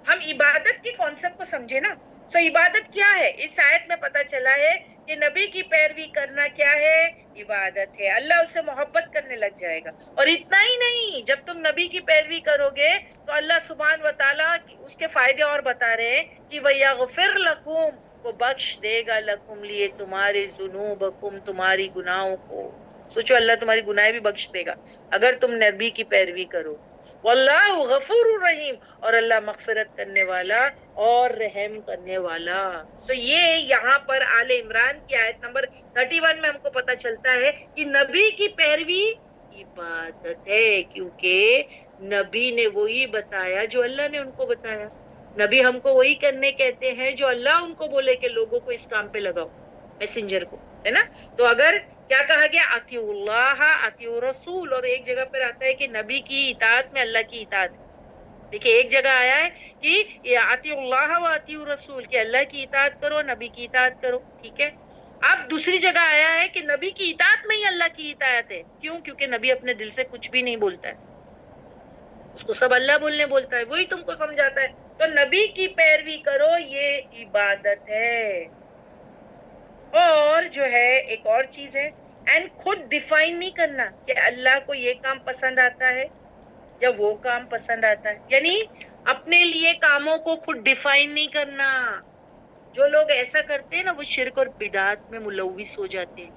ہم عبادت کے کانسیپٹ کو سمجھے نا. سو عبادت کیا ہے, اس آیت میں پتا چلا ہے کہ نبی کی پیروی کرنا کیا ہے, عبادت ہے. اللہ اس سے محبت کرنے لگ جائے گا. اور اتنا ہی نہیں, جب تم نبی کی پیروی کرو گے تو اللہ سبحان و تعالیٰ اس کے فائدے اور بتا رہے ہیں کہ وَيَغْفِرْ لَكُمْ, وہ بخش دے گا, لکم لیے تمہارے ذنوبکم, تمہاری گناہوں کو. سوچو اللہ تمہاری گناہ بھی بخش دے گا اگر تم نبی کی پیروی کرو. واللہ غفور الرحیم، اور اللہ مغفرت کرنے والا اور رحم کرنے والا. سو یہ یہاں پر آل عمران کی آیت نمبر 31 میں ہم کو پتا چلتا ہے کہ نبی کی پیروی عبادت ہے، کیونکہ نبی نے وہی بتایا جو اللہ نے ان کو بتایا. نبی ہم کو وہی کرنے کہتے ہیں جو اللہ ان کو بولے کہ لوگوں کو اس کام پہ لگاؤ، میسنجر کو، ہے نا. تو اگر کیا کہا گیا؟ اطیعوا اللہ اطیعوا رسول، اور ایک جگہ پر آتا ہے کہ نبی کی اطاعت میں اللہ کی اطاعت ہے. دیکھیے ایک جگہ آیا ہے کہ اطیعوا اللہ و اطیعوا رسول، کہ اللہ کی اطاعت کرو، نبی کی اطاعت کرو، ٹھیک ہے. اب دوسری جگہ آیا ہے کہ نبی کی اطاعت میں ہی اللہ کی اطاعت ہے. کیوں؟ کیونکہ نبی اپنے دل سے کچھ بھی نہیں بولتا ہے، اس کو سب اللہ بولنے بولتا ہے، وہی تم کو سمجھاتا ہے. تو نبی کی پیروی کرو، یہ عبادت ہے. اور جو ہے ایک اور چیز ہے، اینڈ خود ڈیفائن نہیں کرنا کہ اللہ کو یہ کام پسند آتا ہے یا وہ کام پسند آتا ہے، یعنی اپنے لیے کاموں کو خود ڈیفائن نہیں کرنا. جو لوگ ایسا کرتے ہیں نا وہ شرک اور بدعات میں ملوث ہو جاتے ہیں.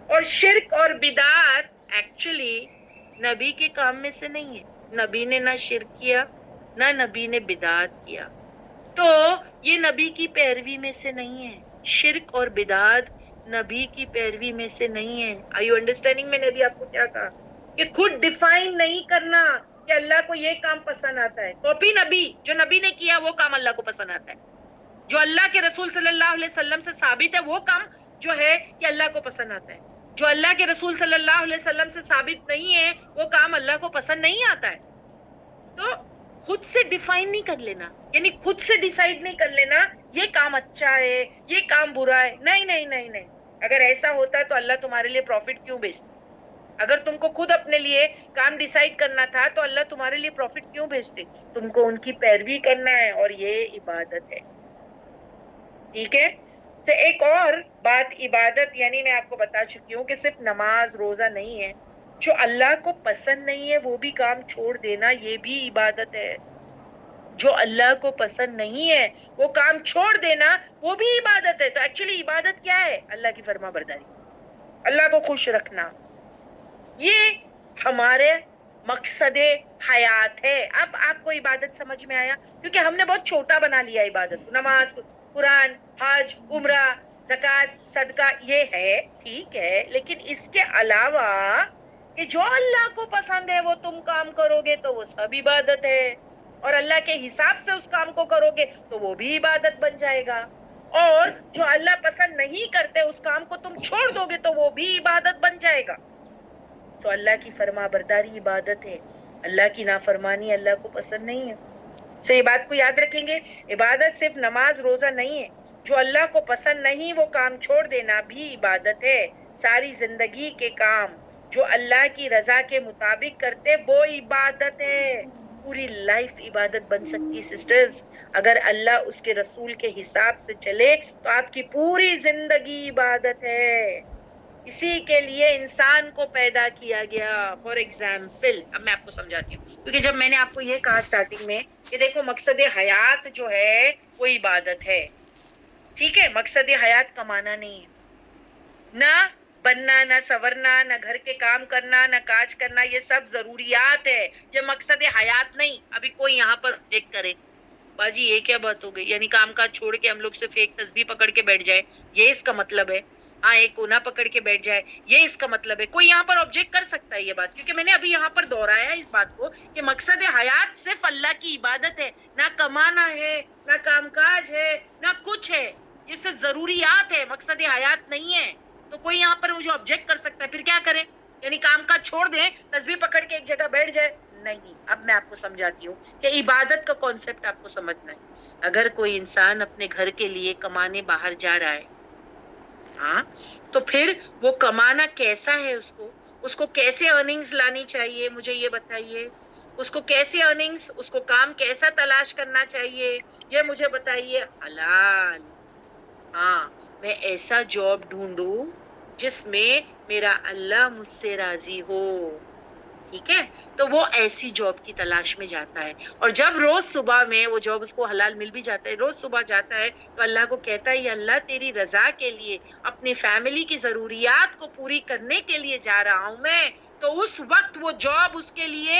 اور شرک اور بدعات ایکچولی نبی کے کام میں سے نہیں ہے. نبی نے نہ شرک کیا نہ نبی نے بدعات کیا، تو یہ نبی کی پیروی میں سے نہیں ہے. شرک اور بدعات نبی کی پیروی میں سے نہیں ہے. Are you understanding? میں نے ابھی آپ کو کیا کہا کہ خود ڈیفائن نہیں کرنا کہ اللہ کو یہ کام پسند آتا ہے. کاپی نبی، جو نبی نے کیا وہ کام اللہ کو پسند آتا ہے. جو اللہ کے رسول صلی اللہ علیہ وسلم سے ثابت ہے وہ کام جو ہے کہ اللہ کو پسند آتا ہے. جو اللہ کے رسول صلی اللہ علیہ وسلم سے ثابت نہیں ہے وہ کام اللہ کو پسند نہیں آتا ہے. تو خود سے ڈیفائن نہیں کر لینا، یعنی خود سے ڈیسائیڈ نہیں کر لینا یہ کام اچھا ہے یہ کام برا ہے. نہیں نہیں نہیں نہیں، اگر ایسا ہوتا تو اللہ تمہارے لیے پروفٹ کیوں بھیجتا؟ اگر تم کو خود اپنے لیے کام ڈیسائیڈ کرنا تھا تو اللہ تمہارے لیے پروفٹ کیوں بھیجتے؟ تم کو ان کی پیروی کرنا ہے، اور یہ عبادت ہے. ٹھیک ہے. تو ایک اور بات، عبادت یعنی میں آپ کو بتا چکی ہوں کہ صرف نماز روزہ نہیں ہے. جو اللہ کو پسند نہیں ہے وہ بھی کام چھوڑ دینا، یہ بھی عبادت ہے. جو اللہ کو پسند نہیں ہے وہ کام چھوڑ دینا وہ بھی عبادت ہے. تو ایکچولی عبادت کیا ہے؟ اللہ کی فرما برداری، اللہ کو خوش رکھنا. یہ ہمارے مقصد حیات ہے. اب آپ کو عبادت سمجھ میں آیا؟ کیونکہ ہم نے بہت چھوٹا بنا لیا عبادت کو. نماز، قرآن، حج، عمرہ، زکوٰۃ، صدقہ، یہ ہے ٹھیک ہے، لیکن اس کے علاوہ کہ جو اللہ کو پسند ہے وہ تم کام کرو گے تو وہ سب عبادت ہے، اور اللہ کے حساب سے اس کام کو کرو گے تو وہ بھی عبادت بن جائے گا. اور جو اللہ پسند نہیں کرتے اس کام کو تم چھوڑ دو گے تو وہ بھی عبادت بن جائے گا. تو اللہ کی فرما برداری عبادت ہے، اللہ کی نافرمانی اللہ کو پسند نہیں ہے. تو یہ بات کو یاد رکھیں گے، عبادت صرف نماز روزہ نہیں ہے. جو اللہ کو پسند نہیں وہ کام چھوڑ دینا بھی عبادت ہے. ساری زندگی کے کام جو اللہ کی رضا کے مطابق کرتے وہ عبادت ہے. پوری لائف عبادت بن سکتی سسٹرز اگر اللہ اس کے رسول کے حساب سے چلے تو آپ کی پوری زندگی عبادت ہے. اسی کے لیے انسان کو پیدا کیا گیا. فار ایگزامپل اب میں آپ کو سمجھاتی ہوں، کیونکہ جب میں نے آپ کو یہ کہا سٹارٹنگ میں کہ دیکھو مقصد حیات جو ہے وہ عبادت ہے، ٹھیک ہے. مقصد حیات کمانا نہیں ہے، نہ بننا، نہ سورنا، نہ گھر کے کام کرنا، نہ کاج کرنا، یہ سب ضروریات ہے، یہ مقصد حیات نہیں. ابھی کوئی یہاں پر دیکھ کرے باجی یہ کیا بات ہو گئی، یعنی کام کاج چھوڑ کے ہم لوگ صرف ایک تسبیح پکڑ کے بیٹھ جائے، یہ اس کا مطلب ہے؟ ہاں ایک کونا پکڑ کے بیٹھ جائے یہ اس کا مطلب ہے؟ کوئی یہاں پر آبجیکٹ کر سکتا ہے یہ بات؟ کیونکہ میں نے ابھی یہاں پر دہرایا اس بات کو کہ مقصد حیات صرف اللہ کی عبادت ہے، نہ کمانا ہے، نہ کام کاج ہے، نہ کچھ ہے. یہ صرف ضروریات ہے، مقصد حیات نہیں ہے. تو کوئی یہاں پر مجھے آبجیکٹ کر سکتا ہے پھر کیا کریں؟ یعنی کام کاج چھوڑ دیں، تسبیح پکڑ کے ایک جگہ بیٹھ جائے؟ نہیں. اب میں آپ کو سمجھاتی ہوں کہ عبادت کا کانسیپٹ آپ کو سمجھنا ہے. اگر کوئی انسان اپنے گھر کے لیے کمانے باہر جا رہا ہے، ہاں، تو پھر وہ کمانا کیسا ہے؟ اس کو کیسے ارننگز لانی چاہیے؟ مجھے یہ بتائیے. اس کو کیسے ارننگز، اس کو کام کیسا تلاش کرنا چاہیے یہ مجھے بتائیے. حلال. ہاں، میں ایسا جاب ڈھونڈوں جس میں میرا اللہ مجھ سے راضی ہو، ٹھیک ہے. تو وہ ایسی جاب کی تلاش میں جاتا ہے، اور جب روز صبح میں وہ جاب اس کو حلال مل بھی جاتا ہے، روز صبح جاتا ہے تو اللہ کو کہتا ہے یا اللہ تیری رضا کے لیے اپنی فیملی کی ضروریات کو پوری کرنے کے لیے جا رہا ہوں میں، تو اس وقت وہ جاب اس کے لیے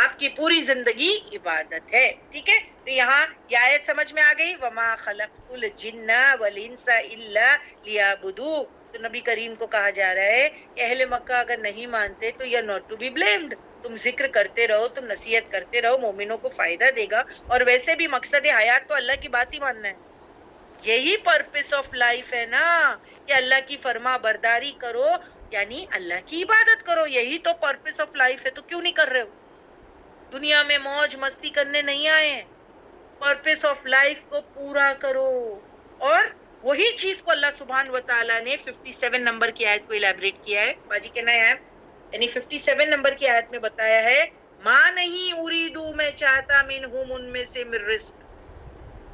آپ کی پوری زندگی عبادت ہے. ٹھیک ہے, تو یہاں یہ آیت سمجھ میں آ گئی, وما خلقت الجن والانس الا لیعبدون. تو نبی کریم کو کہا جا رہا ہے کہ اہل مکہ اگر نہیں مانتے تو یہ ناٹ ٹو بی بلیمڈ, تم ذکر کرتے رہو, تم نصیحت کرتے رہو, مومنوں کو فائدہ دے گا. اور ویسے بھی مقصد حیات تو اللہ کی بات ہی ماننا ہے. یہی پرپس آف لائف ہے نا, کہ اللہ کی فرما برداری کرو, یعنی اللہ کی عبادت کرو. یہی تو پرپس آف لائف ہے, تو کیوں نہیں کر رہے ہو؟ دنیا میں موج مستی کرنے نہیں آئے ہیں, پرپس آف لائف کو پورا کرو. اور وہی چیز کو اللہ سبحان و تعالیٰ نے 57 نمبر کی آیت کو الیبریٹ کیا ہے. باجی کہنا ہے یعنی 57 نمبر کی آیت میں بتایا ہے, ماں نہیں اریدو, میں چاہتا منہم, ان میں سے, من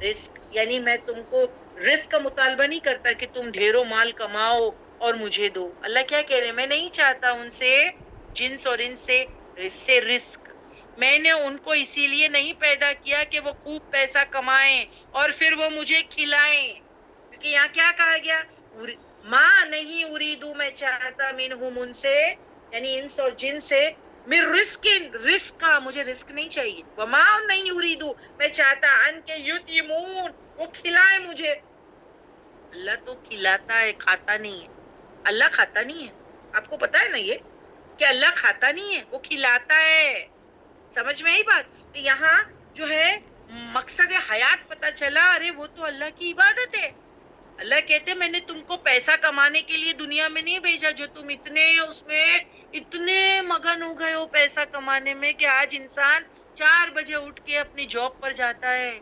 رزق یعنی میں تم کو رزق کا مطالبہ نہیں کرتا کہ تم ڈھیروں مال کماؤ اور مجھے دو. اللہ کیا کہہ رہے ہیں, میں نہیں چاہتا ان سے, جنس اور ان سے رزق. میں نے ان کو اسی لیے نہیں پیدا کیا کہ وہ خوب پیسہ کمائیں اور پھر وہ مجھے کھلائیں. کیونکہ یہاں کیا کہا گیا, ماں نہیں اریدو, میں چاہتا منہم, ان سے یعنی انس اور جن سے, من رزق, رزق کا مجھے رزق نہیں چاہیے. وما نہیں اریدو, میں چاہتا ان کے یطعمون, وہ کھلائے مجھے. اللہ تو کھلاتا ہے, کھاتا نہیں ہے. اللہ کھاتا نہیں ہے, آپ کو پتا ہے نا یہ, کہ اللہ کھاتا نہیں ہے, وہ کھلاتا ہے. سمجھ میں آئی بات؟ تو یہاں جو ہے مقصد حیات پتا چلا, ارے وہ تو اللہ کی عبادت ہے. اللہ کہتے میں نے تم کو پیسہ کمانے کے لیے دنیا میں نہیں بھیجا, جو تم اتنے اس میں اتنے مگن ہو گئے ہو پیسہ کمانے میں کہ آج انسان 4 بجے اٹھ کے اپنی جاب پر جاتا ہے,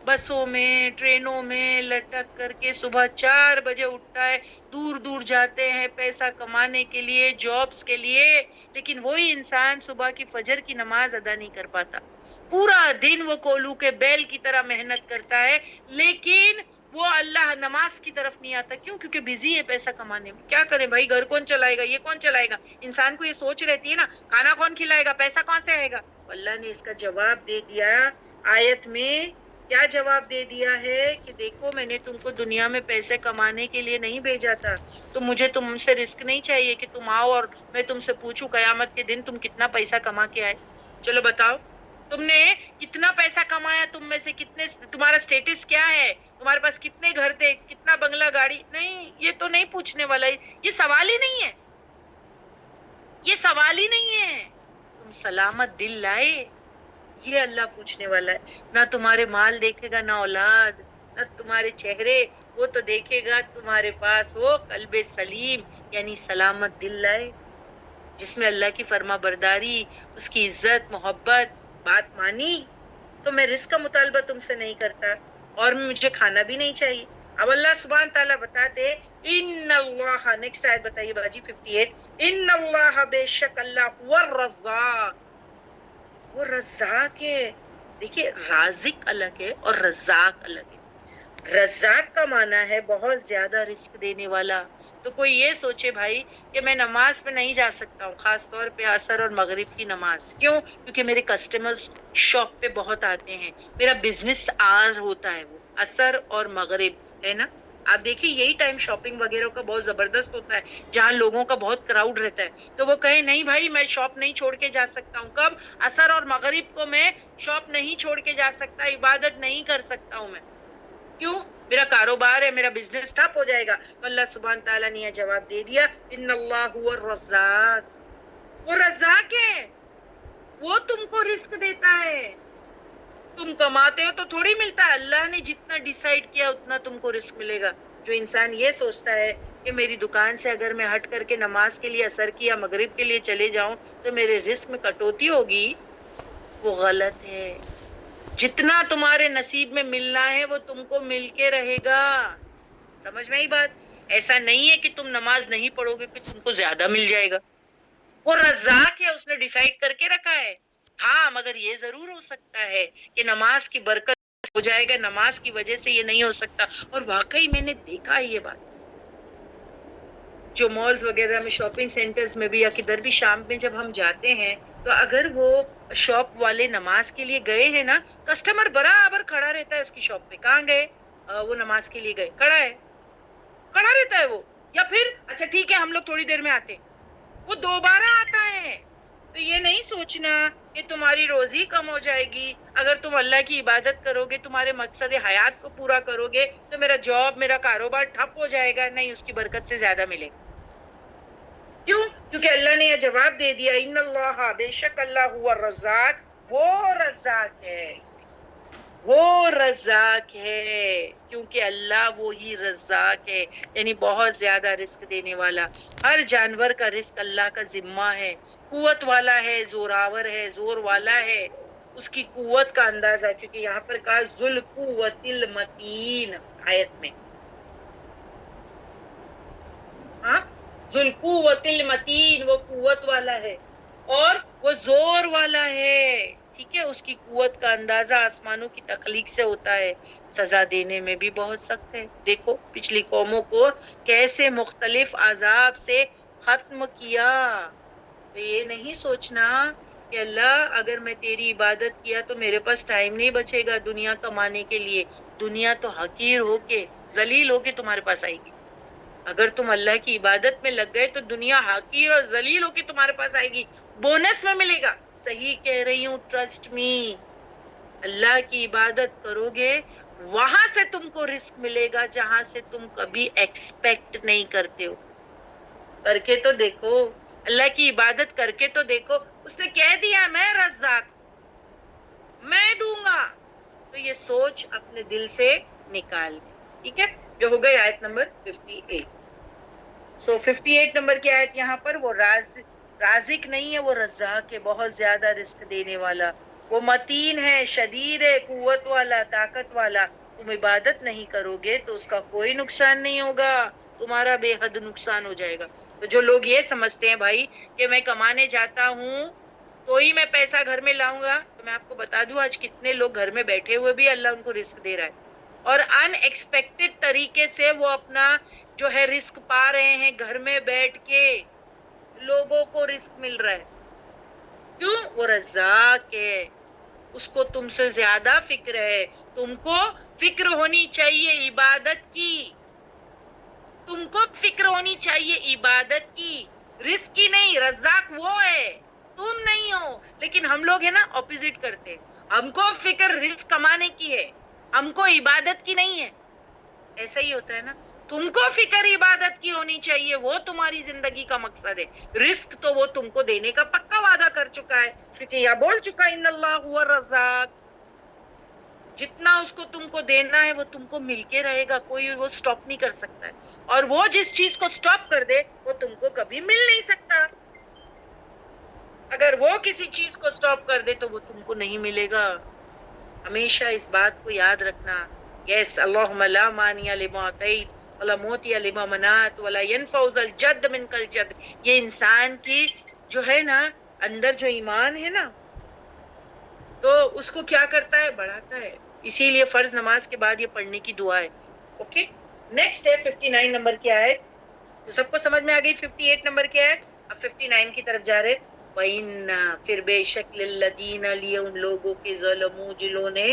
بسوں میں, ٹرینوں میں لٹک کر کے صبح 4 بجے اٹھتا ہے, دور دور جاتے ہیں پیسہ کمانے کے لیے, جابس کے لیے. لیکن وہی انسان صبح کی فجر کی نماز ادا نہیں کر پاتا. پورا دن وہ کولو کے بیل کی طرح محنت کرتا ہے, لیکن وہ اللہ نماز کی طرف نہیں آتا. کیوں؟ کیونکہ بزی ہے پیسہ کمانے میں. کیا کریں بھائی, گھر کون چلائے گا, یہ کون چلائے گا. انسان کو یہ سوچ رہتی ہے نا, کھانا کون کھلائے گا, پیسہ کہاں سے آئے گا. اللہ نے اس کا جواب دے دیا آیت میں. کیا جواب دے دیا ہے کہ دیکھو میں نے تم کو دنیا میں پیسے کمانے کے لیے نہیں بھیجا تھا, تو مجھے تم سے رزق نہیں چاہیے کہ تم آؤ اور میں تم سے پوچھوں قیامت کے دن تم کتنا پیسہ کما کے آئے. چلو بتاؤ تم نے کتنا پیسہ کمایا, تم میں سے کتنے, تمہارا سٹیٹس کیا ہے, تمہارے پاس کتنے گھر تھے, کتنا بنگلہ گاڑی. نہیں, یہ تو نہیں پوچھنے والا ہے, یہ سوال ہی نہیں ہے, یہ سوال ہی نہیں ہے. تم سلامت دل لائے, یہ اللہ پوچھنے والا ہے. نہ تمہارے مال دیکھے گا, نہ اولاد, نہ تمہارے چہرے, وہ تو دیکھے گا تمہارے پاس وہ قلب سلیم, یعنی سلامت دل لائے, جس میں اللہ کی فرما برداری, اس کی عزت, محبت, بات مانی. تو میں رزق کا مطالبہ تم سے نہیں کرتا, اور مجھے کھانا بھی نہیں چاہیے. اب اللہ سبحانہ تعالیٰ بتاتے, ان اللہ, نیکسٹ آیت بتائیے باجی 58, ان اللہ, بے شک اللہ, والرزاق, وہ رزاق ہے. دیکھیے رازق الگ ہے اور رزاق الگ ہے. رزاق کا معنی ہے بہت زیادہ رزق دینے والا. تو کوئی یہ سوچے بھائی کہ میں نماز پہ نہیں جا سکتا ہوں, خاص طور پہ عصر اور مغرب کی نماز. کیوں؟ کیونکہ میرے کسٹمرز شاپ پہ بہت آتے ہیں, میرا بزنس آور ہوتا ہے وہ عصر اور مغرب, ہے نا. آپ دیکھیں یہی ٹائم شاپنگ وغیرہ کا بہت زبردست ہوتا ہے, جہاں لوگوں کا بہت کراؤڈ رہتا ہے. تو وہ کہیں نہیں بھائی میں شاپ نہیں چھوڑ کے جا سکتا ہوں. کب؟ عصر اور مغرب کو میں شاپ نہیں چھوڑ کے جا سکتا, عبادت نہیں کر سکتا ہوں میں. کیوں؟ میرا کاروبار ہے, میرا بزنس ٹھپ ہو جائے گا. تو اللہ سبحانہ تعالیٰ نے یہ جواب دے دیا, ان اللہ هو الرزاق, وہ رزاق ہے, وہ تم کو رزق دیتا ہے. تم کماتے ہو تو تھوڑی ملتا ہے, اللہ نے جتنا ڈیسائیڈ کیا اتنا تم کو رزق ملے گا. جو انسان یہ سوچتا ہے کہ میری دکان سے اگر میں ہٹ کر کے نماز کے لیے, عصر کی یا مغرب کے لیے چلے جاؤں تو میرے رزق میں کٹوتی ہوگی, وہ غلط ہے. جتنا تمہارے نصیب میں ملنا ہے وہ تم کو مل کے رہے گا. سمجھ میں آئی بات؟ ایسا نہیں ہے کہ تم نماز نہیں پڑھو گے کہ تم کو زیادہ مل جائے گا. وہ رزاق ہے, اس نے ڈیسائیڈ کر کے رکھا ہے. ہاں مگر یہ ضرور ہو سکتا ہے کہ نماز کی برکت ہو جائے گا, نماز کی وجہ سے یہ نہیں ہو سکتا. اور واقعی میں نے دیکھا ہے یہ بات, جو مالز وغیرہ میں, شاپنگ سینٹرز میں بھی, یا کدھر بھی شام میں جب ہم جاتے ہیں تو اگر وہ شاپ والے نماز کے لیے گئے ہیں نا, کسٹمر برابر کھڑا رہتا ہے اس کی شاپ پہ. کہاں گئے؟ وہ نماز کے لیے گئے, کھڑا ہے, کھڑا رہتا ہے وہ. یا پھر اچھا ٹھیک ہے ہم لوگ تھوڑی دیر میں آتے, وہ دوبارہ آتا ہے. تو یہ نہیں سوچنا کہ تمہاری روزی کم ہو جائے گی اگر تم اللہ کی عبادت کرو گے، تمہارے مقصد حیات کو پورا کرو گے تو میرا جاب، میرا کاروبار ٹھپ ہو جائے گا. نہیں، اس کی برکت سے زیادہ ملے گا. کیوں؟ کیونکہ اللہ نے یہ جواب دے دیا، ان اللہ، بے شک اللہ ہوا الرزاق، وہ رزاق ہے، وہ رزاق ہے. کیونکہ اللہ وہی رزاق ہے، یعنی بہت زیادہ رزق دینے والا. ہر جانور کا رزق اللہ کا ذمہ ہے. قوت والا ہے، زوراور ہے، زور والا ہے. اس کی قوت کا اندازہ، کیونکہ یہاں پر کہا ذل قوت المتین آیت میں، ہاں، ذل قوت المتین، وہ قوت والا ہے اور وہ زور والا ہے. ٹھیک ہے، اس کی قوت کا اندازہ آسمانوں کی تخلیق سے ہوتا ہے، سزا دینے میں بھی بہت سخت ہے. دیکھو پچھلی قوموں کو کیسے مختلف عذاب سے ختم کیا. تو یہ نہیں سوچنا کہ اللہ اگر میں تیری عبادت کیا تو میرے پاس ٹائم نہیں بچے گا دنیا کمانے کے لیے. دنیا تو حقیر ہو کے، ذلیل ہو کے تمہارے پاس آئے گی. اگر تم اللہ کی عبادت میں لگ گئے تو دنیا حقیر اور ذلیل ہو کے تمہارے پاس آئے گی، بونس میں ملے گا. صحیح کہہ رہی ہوں، ٹرسٹ می. اللہ کی عبادت کرو گے، وہاں سے تم کو رزق ملے گا جہاں سے تم کبھی ایکسپیکٹ نہیں کرتے ہو. کر کے تو دیکھو، اللہ کی عبادت کر کے تو دیکھو. اس نے کہہ دیا میں رزاق ہوں، میں دوں گا. تو یہ سوچ اپنے دل سے نکال دیں. ٹھیک ہے، جو ہو گئی آیت نمبر 58. 58 نمبر کی آیت یہاں پر وہ رازق نہیں ہے، وہ رزاق ہے، بہت زیادہ رزق دینے والا. وہ متین ہے، شدید ہے، قوت والا، طاقت والا. تم عبادت نہیں کرو گے تو اس کا کوئی نقصان نہیں ہوگا، تمہارا بے حد نقصان ہو جائے گا. تو جو لوگ یہ سمجھتے ہیں بھائی کہ میں کمانے جاتا ہوں تو ہی میں پیسہ گھر میں لاؤں گا، تو میں آپ کو بتا دوں آج کتنے لوگ گھر میں بیٹھے ہوئے بھی اللہ ان کو رزق دے رہا ہے، اور ان ایکسپیکٹڈ طریقے سے وہ اپنا جو ہے رزق پا رہے ہیں. گھر میں بیٹھ کے لوگوں کو رزق مل رہا ہے. کیوں؟ وہ رزاق ہے، اس کو تم سے زیادہ فکر ہے. تم کو فکر ہونی چاہیے عبادت کی، تم کو فکر ہونی چاہیے عبادت کی، رزق کی نہیں. رزاق وہ ہے، تم نہیں ہو. لیکن ہم لوگ ہے نا اپوزٹ کرتے، ہم کو فکر رزق کمانے کی ہے، ہم کو عبادت کی نہیں ہے. ایسا ہی ہوتا ہے نا. تم کو فکر عبادت کی ہونی چاہیے، وہ تمہاری زندگی کا مقصد ہے. رزق تو وہ تم کو دینے کا پکا وعدہ کر چکا ہے، کیونکہ یہ بول چکا ان اللہ هو الرزاق. جتنا اس کو تم کو دینا ہے وہ تم کو مل کے رہے گا، کوئی وہ سٹاپ نہیں کر سکتا ہے. اور وہ جس چیز کو سٹاپ کر دے وہ تم کو کبھی مل نہیں سکتا. اگر وہ کسی چیز کو سٹاپ کر دے تو وہ تم کو نہیں ملے گا. ہمیشہ اس بات کو یاد رکھنا. یس، اللہم لا مانع لما اعطیت ولا معطی لما منعت ولا ينفع ذا الجد منک الجد. یہ انسان کی جو ہے نا اندر جو ایمان ہے نا، تو اس کو کیا کرتا ہے؟ بڑھاتا ہے. اسی لیے فرض نماز کے بعد یہ پڑھنے کی دعا ہے. اوکے، نیکسٹ ہے 59 نمبر کی آیت. تو سب کو سمجھ میں آ گئی 58 نمبر کی آیت. اب 59 کی طرف جا رہے. وَإِنَّ، پھر بے شک لِلَّذِينَ، لیے ان لوگوں کے ظلموا جنہوں نے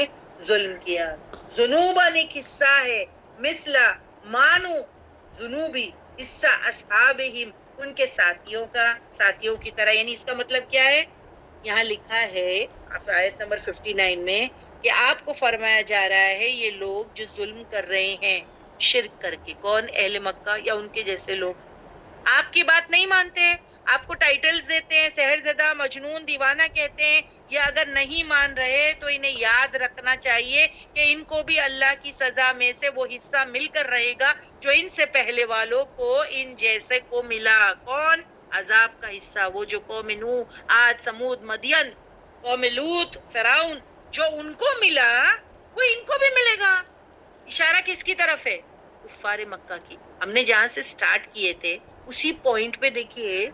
ظلم کیا. ذنوباً ایک حصہ ہے، مثلا مانو ذنوبی، حصہ اصحابہم، ان کے ساتھیوں کا، ساتھیوں کی طرح. یعنی اس کا مطلب کیا ہے؟ یہاں لکھا ہے آیت نمبر 59 میں کہ آپ کو فرمایا جا رہا ہے یہ لوگ جو ظلم کر رہے ہیں شرک کر کے. کون؟ اہل مکہ یا ان کے جیسے لوگ. آپ کی بات نہیں مانتے، آپ کو ٹائٹلز دیتے ہیں، سحر زدہ، مجنون، دیوانہ کہتے ہیں. یا اگر نہیں مان رہے تو انہیں یاد رکھنا چاہیے کہ ان کو بھی اللہ کی سزا میں سے وہ حصہ مل کر رہے گا جو ان سے پہلے والوں کو ان جیسے کو ملا. کون؟ عذاب کا حصہ. وہ جو قوم نوح، عاد، سمود، مدین، قوم لوط، فرعون، جو ان کو ملا وہ ان کو بھی ملے گا. اشارہ کس کی طرف ہے؟ کفار مکہ کی. ہم نے جہاں سے سٹارٹ کیے تھے اسی پوائنٹ پہ دیکھیے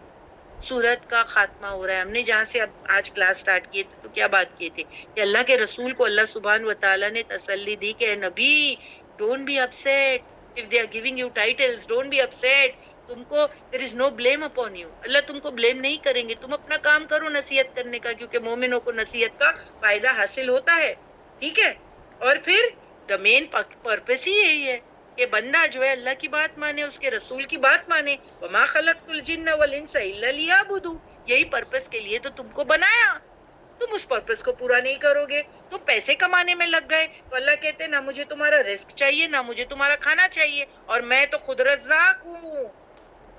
سورت کا خاتمہ ہو رہا ہے. ہم نے جہاں سے اب آج کلاس سٹارٹ کیے تھے تو کیا بات کیے تھے کہ اللہ کے رسول کو اللہ سبحانہ وتعالی نے تسلی دی کہ اے نبی، don't be upset if they are giving you titles, don't be upset. تم کو there is no blame upon you. اللہ تم کو blame نہیں کریں گے. تم اپنا کام کرو نصیحت کرنے کا، کیونکہ مومنوں کو نصیحت کا فائدہ حاصل ہوتا ہے. ٹھیک ہے، اور پھر the main purpose ہی یہی ہے کہ بندہ جو ہے اللہ کی بات مانے، اس کے رسول کی بات مانے. وَمَا خَلَقْتُ الْجِنَّ وَالْإِنسَ إِلَّا لِيَعْبُدُونِ. یہی پرپس کے لیے تو تم کو بنایا، تم اس پرپس کو پورا نہیں کرو گے، تم پیسے کمانے میں لگ گئے، تو اللہ کہتے ہیں نہ مجھے تمہارا رزق چاہیے نہ مجھے تمہارا کھانا چاہیے، اور میں تو خود رزاق ہوں،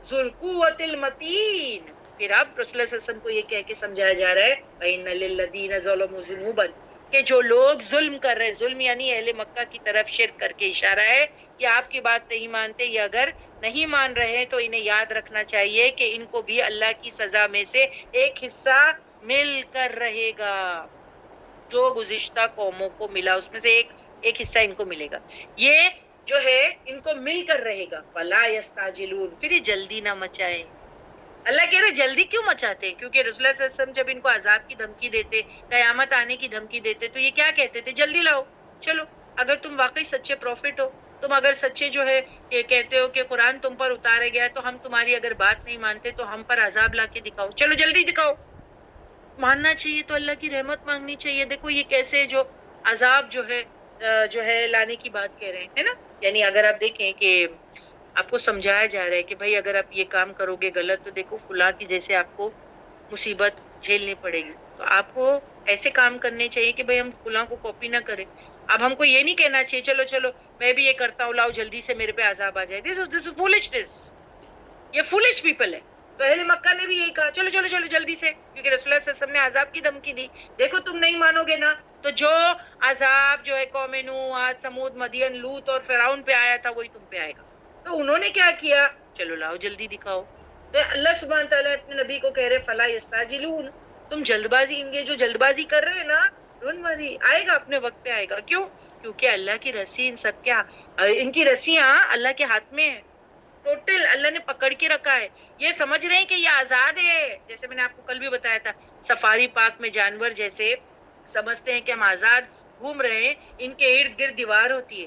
ذو القوۃ المتین۔ پھر اب رسول اللہ صلی اللہ علیہ وسلم کو یہ کہہ کے سمجھایا جا رہا ہے وَإِنَّ لِلَّذِينَ ظَلَمُوا ذُنُوبًا، کہ جو لوگ ظلم کر رہے، ظلم یعنی اہل مکہ کی طرف شرک کر کے اشارہ ہے کہ آپ کی بات نہیں مانتے، یہ اگر نہیں مان رہے ہیں تو انہیں یاد رکھنا چاہیے کہ ان کو بھی اللہ کی سزا میں سے ایک حصہ مل کر رہے گا، جو گزشتہ قوموں کو ملا اس میں سے ایک حصہ ان کو ملے گا، یہ جو ہے ان کو مل کر رہے گا۔ فلا یستعجلون، پھر یہ جلدی نہ مچائیں۔ اللہ کہہ رہے جلدی کیوں مچاتے ہیں؟ کیونکہ رسول اللہ صلی اللہ علیہ وسلم جب ان کو عذاب کی دھمکی دیتے، قیامت آنے کی دھمکی دیتے، تو یہ کیا کہتے تھے؟ جلدی لاؤ، چلو اگر تم واقعی سچے پروفٹ ہو، تم اگر سچے جو ہے کہ کہتے ہو کہ قرآن تم پر اتارا گیا ہے، تو ہم تمہاری اگر بات نہیں مانتے تو ہم پر عذاب لا کے دکھاؤ، چلو جلدی دکھاؤ۔ ماننا چاہیے تو اللہ کی رحمت مانگنی چاہیے۔ دیکھو یہ کیسے جو عذاب جو ہے لانے کی بات کہہ رہے ہیں، ہے نا؟ یعنی اگر آپ دیکھیں کہ آپ کو سمجھایا جا رہا ہے کہ بھائی اگر آپ یہ کام کرو گے غلط تو دیکھو فلاں کی جیسے آپ کو مصیبت جھیلنی پڑے گی، تو آپ کو ایسے کام کرنے چاہیے کہ بھائی ہم فلاں کو کاپی نہ کریں۔ اب ہم کو یہ نہیں کہنا چاہیے چلو چلو میں بھی یہ کرتا ہوں، لاؤ جلدی سے میرے پہ عذاب آ جائے، دس از فولشنس، یہ فولش پیپل ہے۔ تو اہل مکہ نے بھی یہی کہا چلو چلو چلو جلدی سے، کیونکہ رسول اللہ صلی اللہ علیہ وسلم نے عذاب کی دھمکی دی، دیکھو تم نہیں مانو گے نا تو جو عذاب جو ہے قوم نوح، عاد، ثمود، مدین، لوط اور فرعون پہ آیا تھا وہی تم پہ آئے گا۔ تو انہوں نے کیا کیا؟ چلو لاؤ جلدی دکھاؤ۔ تو اللہ سبحانہ تعالیٰ اپنے نبی کو کہہ رہے فلا یستعجلون، تم جلد بازی، ان کے جو جلد بازی کر رہے ہیں نا، ڈونٹ وری، آئے گا اپنے وقت پہ آئے گا۔ کیوں؟ کیونکہ اللہ کی رسی ان سب کیا، ان کی رسیاں اللہ کے ہاتھ میں ہے، ٹوٹل اللہ نے پکڑ کے رکھا ہے۔ یہ سمجھ رہے ہیں کہ یہ آزاد ہے، جیسے میں نے آپ کو کل بھی بتایا تھا سفاری پارک میں جانور جیسے سمجھتے ہیں کہ ہم آزاد گھوم رہے ہیں، ان کے ارد گرد دیوار ہوتی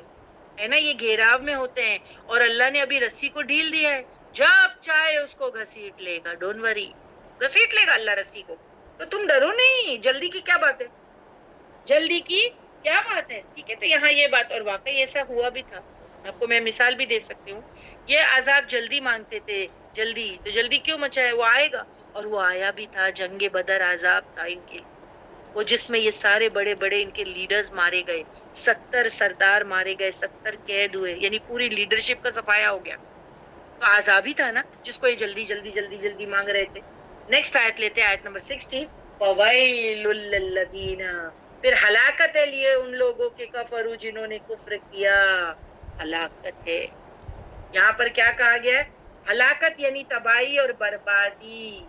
ہے نا، یہ گھیراو میں ہوتے ہیں، اور اللہ نے ابھی رسی کو ڈھیل دیا ہے، جب چاہے اس کو گھسیٹ لے گا، ڈونٹ وری، گھسیٹ لے گا اللہ رسی کو۔ تو تم ڈرو نہیں، جلدی کی کیا بات ہے، جلدی کی کیا بات ہے، ٹھیک ہے؟ تو یہاں یہ بات، اور واقعی ایسا ہوا بھی تھا، آپ کو میں مثال بھی دے سکتی ہوں، یہ عذاب جلدی مانگتے تھے، جلدی تو جلدی کیوں مچائے، وہ آئے گا، اور وہ آیا بھی تھا، جنگ بدر عذاب تھا ان کے، وہ جس میں یہ سارے بڑے بڑے ان کے لیڈرز مارے گئے، 70 سردار مارے گئے، 70 قید ہوئے، یعنی پوری لیڈرشپ کا صفایا ہو گیا، تو عذاب ہی تھا نا جس کو یہ جلدی جلدی جلدی جلدی مانگ رہے تھے۔ نیکسٹ آیت لیتے ہیں، آیت نمبر 60، فَوَيْلٌ لِّلَّذِينَ، پھر ہلاکت ہے لیے ان لوگوں کے کفروا جنہوں نے کفر کیا، ہلاکت ہے۔ یہاں پر کیا کہا گیا ہے؟ ہلاکت یعنی تباہی اور بربادی،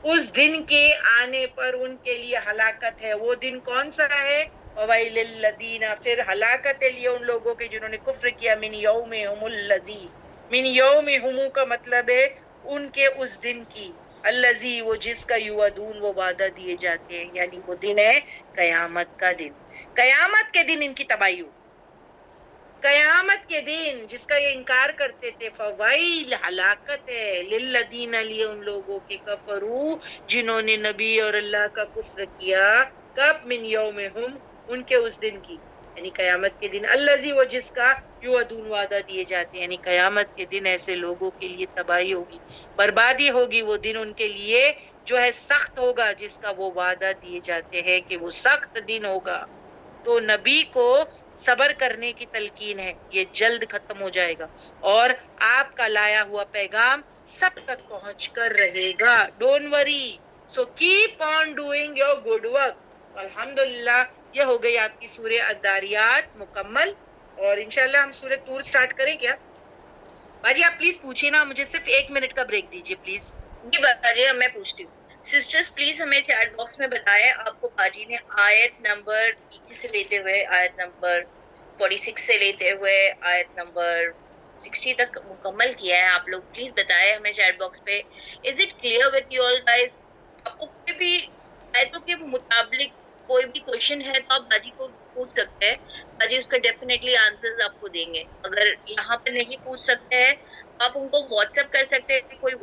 اس دن کے آنے پر ان کے لیے ہلاکت ہے۔ وہ دن کون سا ہے؟ وَوَيْلٌ لِّلَّذِينَ، پھر ہلاکت ہے لیے ان لوگوں کے جنہوں نے کفر کیا، من یومہم الذی، من یومہم کا مطلب ہے ان کے اس دن کی، الذی وہ جس کا یوعدون وہ وعدہ دیے جاتے ہیں، یعنی وہ دن ہے قیامت کا دن، قیامت کے دن ان کی تباہی ہو، قیامت کے دن جس کا یہ انکار کرتے تھے، فوائل ہلاکت ہے، للذین لیے ان لوگوں کے کفروا جنہوں نے نبی اور اللہ کا کفر کیا، کب؟ من یومہم ان کے اس دن کی، یعنی قیامت کے دن، الذی وہ جس کا یوعدون وعدہ دیے جاتے ہیں، یعنی قیامت کے دن ایسے لوگوں کے لیے تباہی ہوگی، بربادی ہوگی، وہ دن ان کے لیے جو ہے سخت ہوگا جس کا وہ وعدہ دیے جاتے ہیں کہ وہ سخت دن ہوگا۔ تو نبی کو صبر کرنے کی تلقین ہے، یہ جلد ختم ہو جائے گا، اور آپ کا لایا ہوا پیغام سب تک پہنچ کر رہے گا، don't worry, so keep on doing your good work. الحمدللہ یہ ہو گئی آپ کی سورہ الداریات مکمل، اور انشاءاللہ ہم سورہ طور سٹارٹ کریں کیا؟ باجی آپ پلیز پوچھیے نا، مجھے صرف 1 منٹ کا بریک دیجیے پلیز۔ جی باجی میں پوچھتی ہوں، سسٹرز پلیز ہمیں چیٹ باکس میں بتائیں آپ کو باجی نے آیت نمبر 21 سے لیتے ہوئے آیت نمبر 46 سے لیتے ہوئے آیت نمبر 60 تک مکمل کیا ہے، آپ لوگ پلیز بتائیں ہمیں چیٹ باکس پہ۔ Is it clear with you all guys? آپ کو کوئی بھی آیتوں کے مطابق کوئی بھی کوشچن ہے تو آپ باجی کو پوچھ سکتے ہیں، باجی اس کا ڈیفینیٹلی آنسر آپ کو دیں گے۔ اگر یہاں پہ نہیں پوچھ سکتے ہیں آپ ان کو واٹس ایپ کر سکتے ہیں، کوئی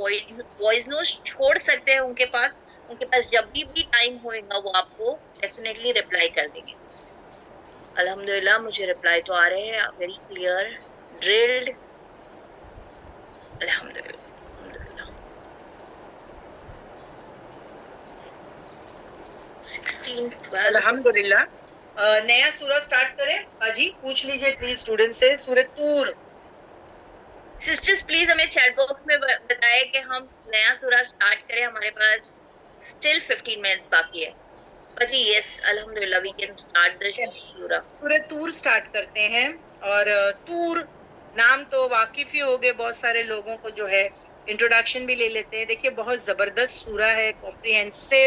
وائس نوٹ چھوڑ سکتے ہیں ان کے پاس جب بھی ٹائم ہوئے گا وہ آپ کو ڈیفینیٹلی ریپلائی کر دیں گے۔ الحمدللہ مجھے ریپلائی تو آ رہے ہیں، ویری کلیئر، ڈرلڈ، الحمدللہ الحمدللہ۔ 13, 12. الحمدللہ. نیا سورہ سٹارٹ کریں. باجی پوچھ لیجئے پلیز اسٹوڈنٹ سے, سورہ طور. سسٹرز پلیز ہمیں چیٹ باکس میں بتائیں کہ ہم نیا سورہ سٹارٹ کریں, ہمارے پاس still 15 minutes باقی ہے. But yes, alhamdulillah, we can start the surah. سورہ طور سٹارٹ کرتے ہیں. اور طور نام تو واقف ہی ہوگے بہت سارے لوگوں کو, جو ہے انٹروڈکشن بھی لے لیتے ہیں. دیکھیے بہت زبردست سورہ ہے, کمپریہنسو.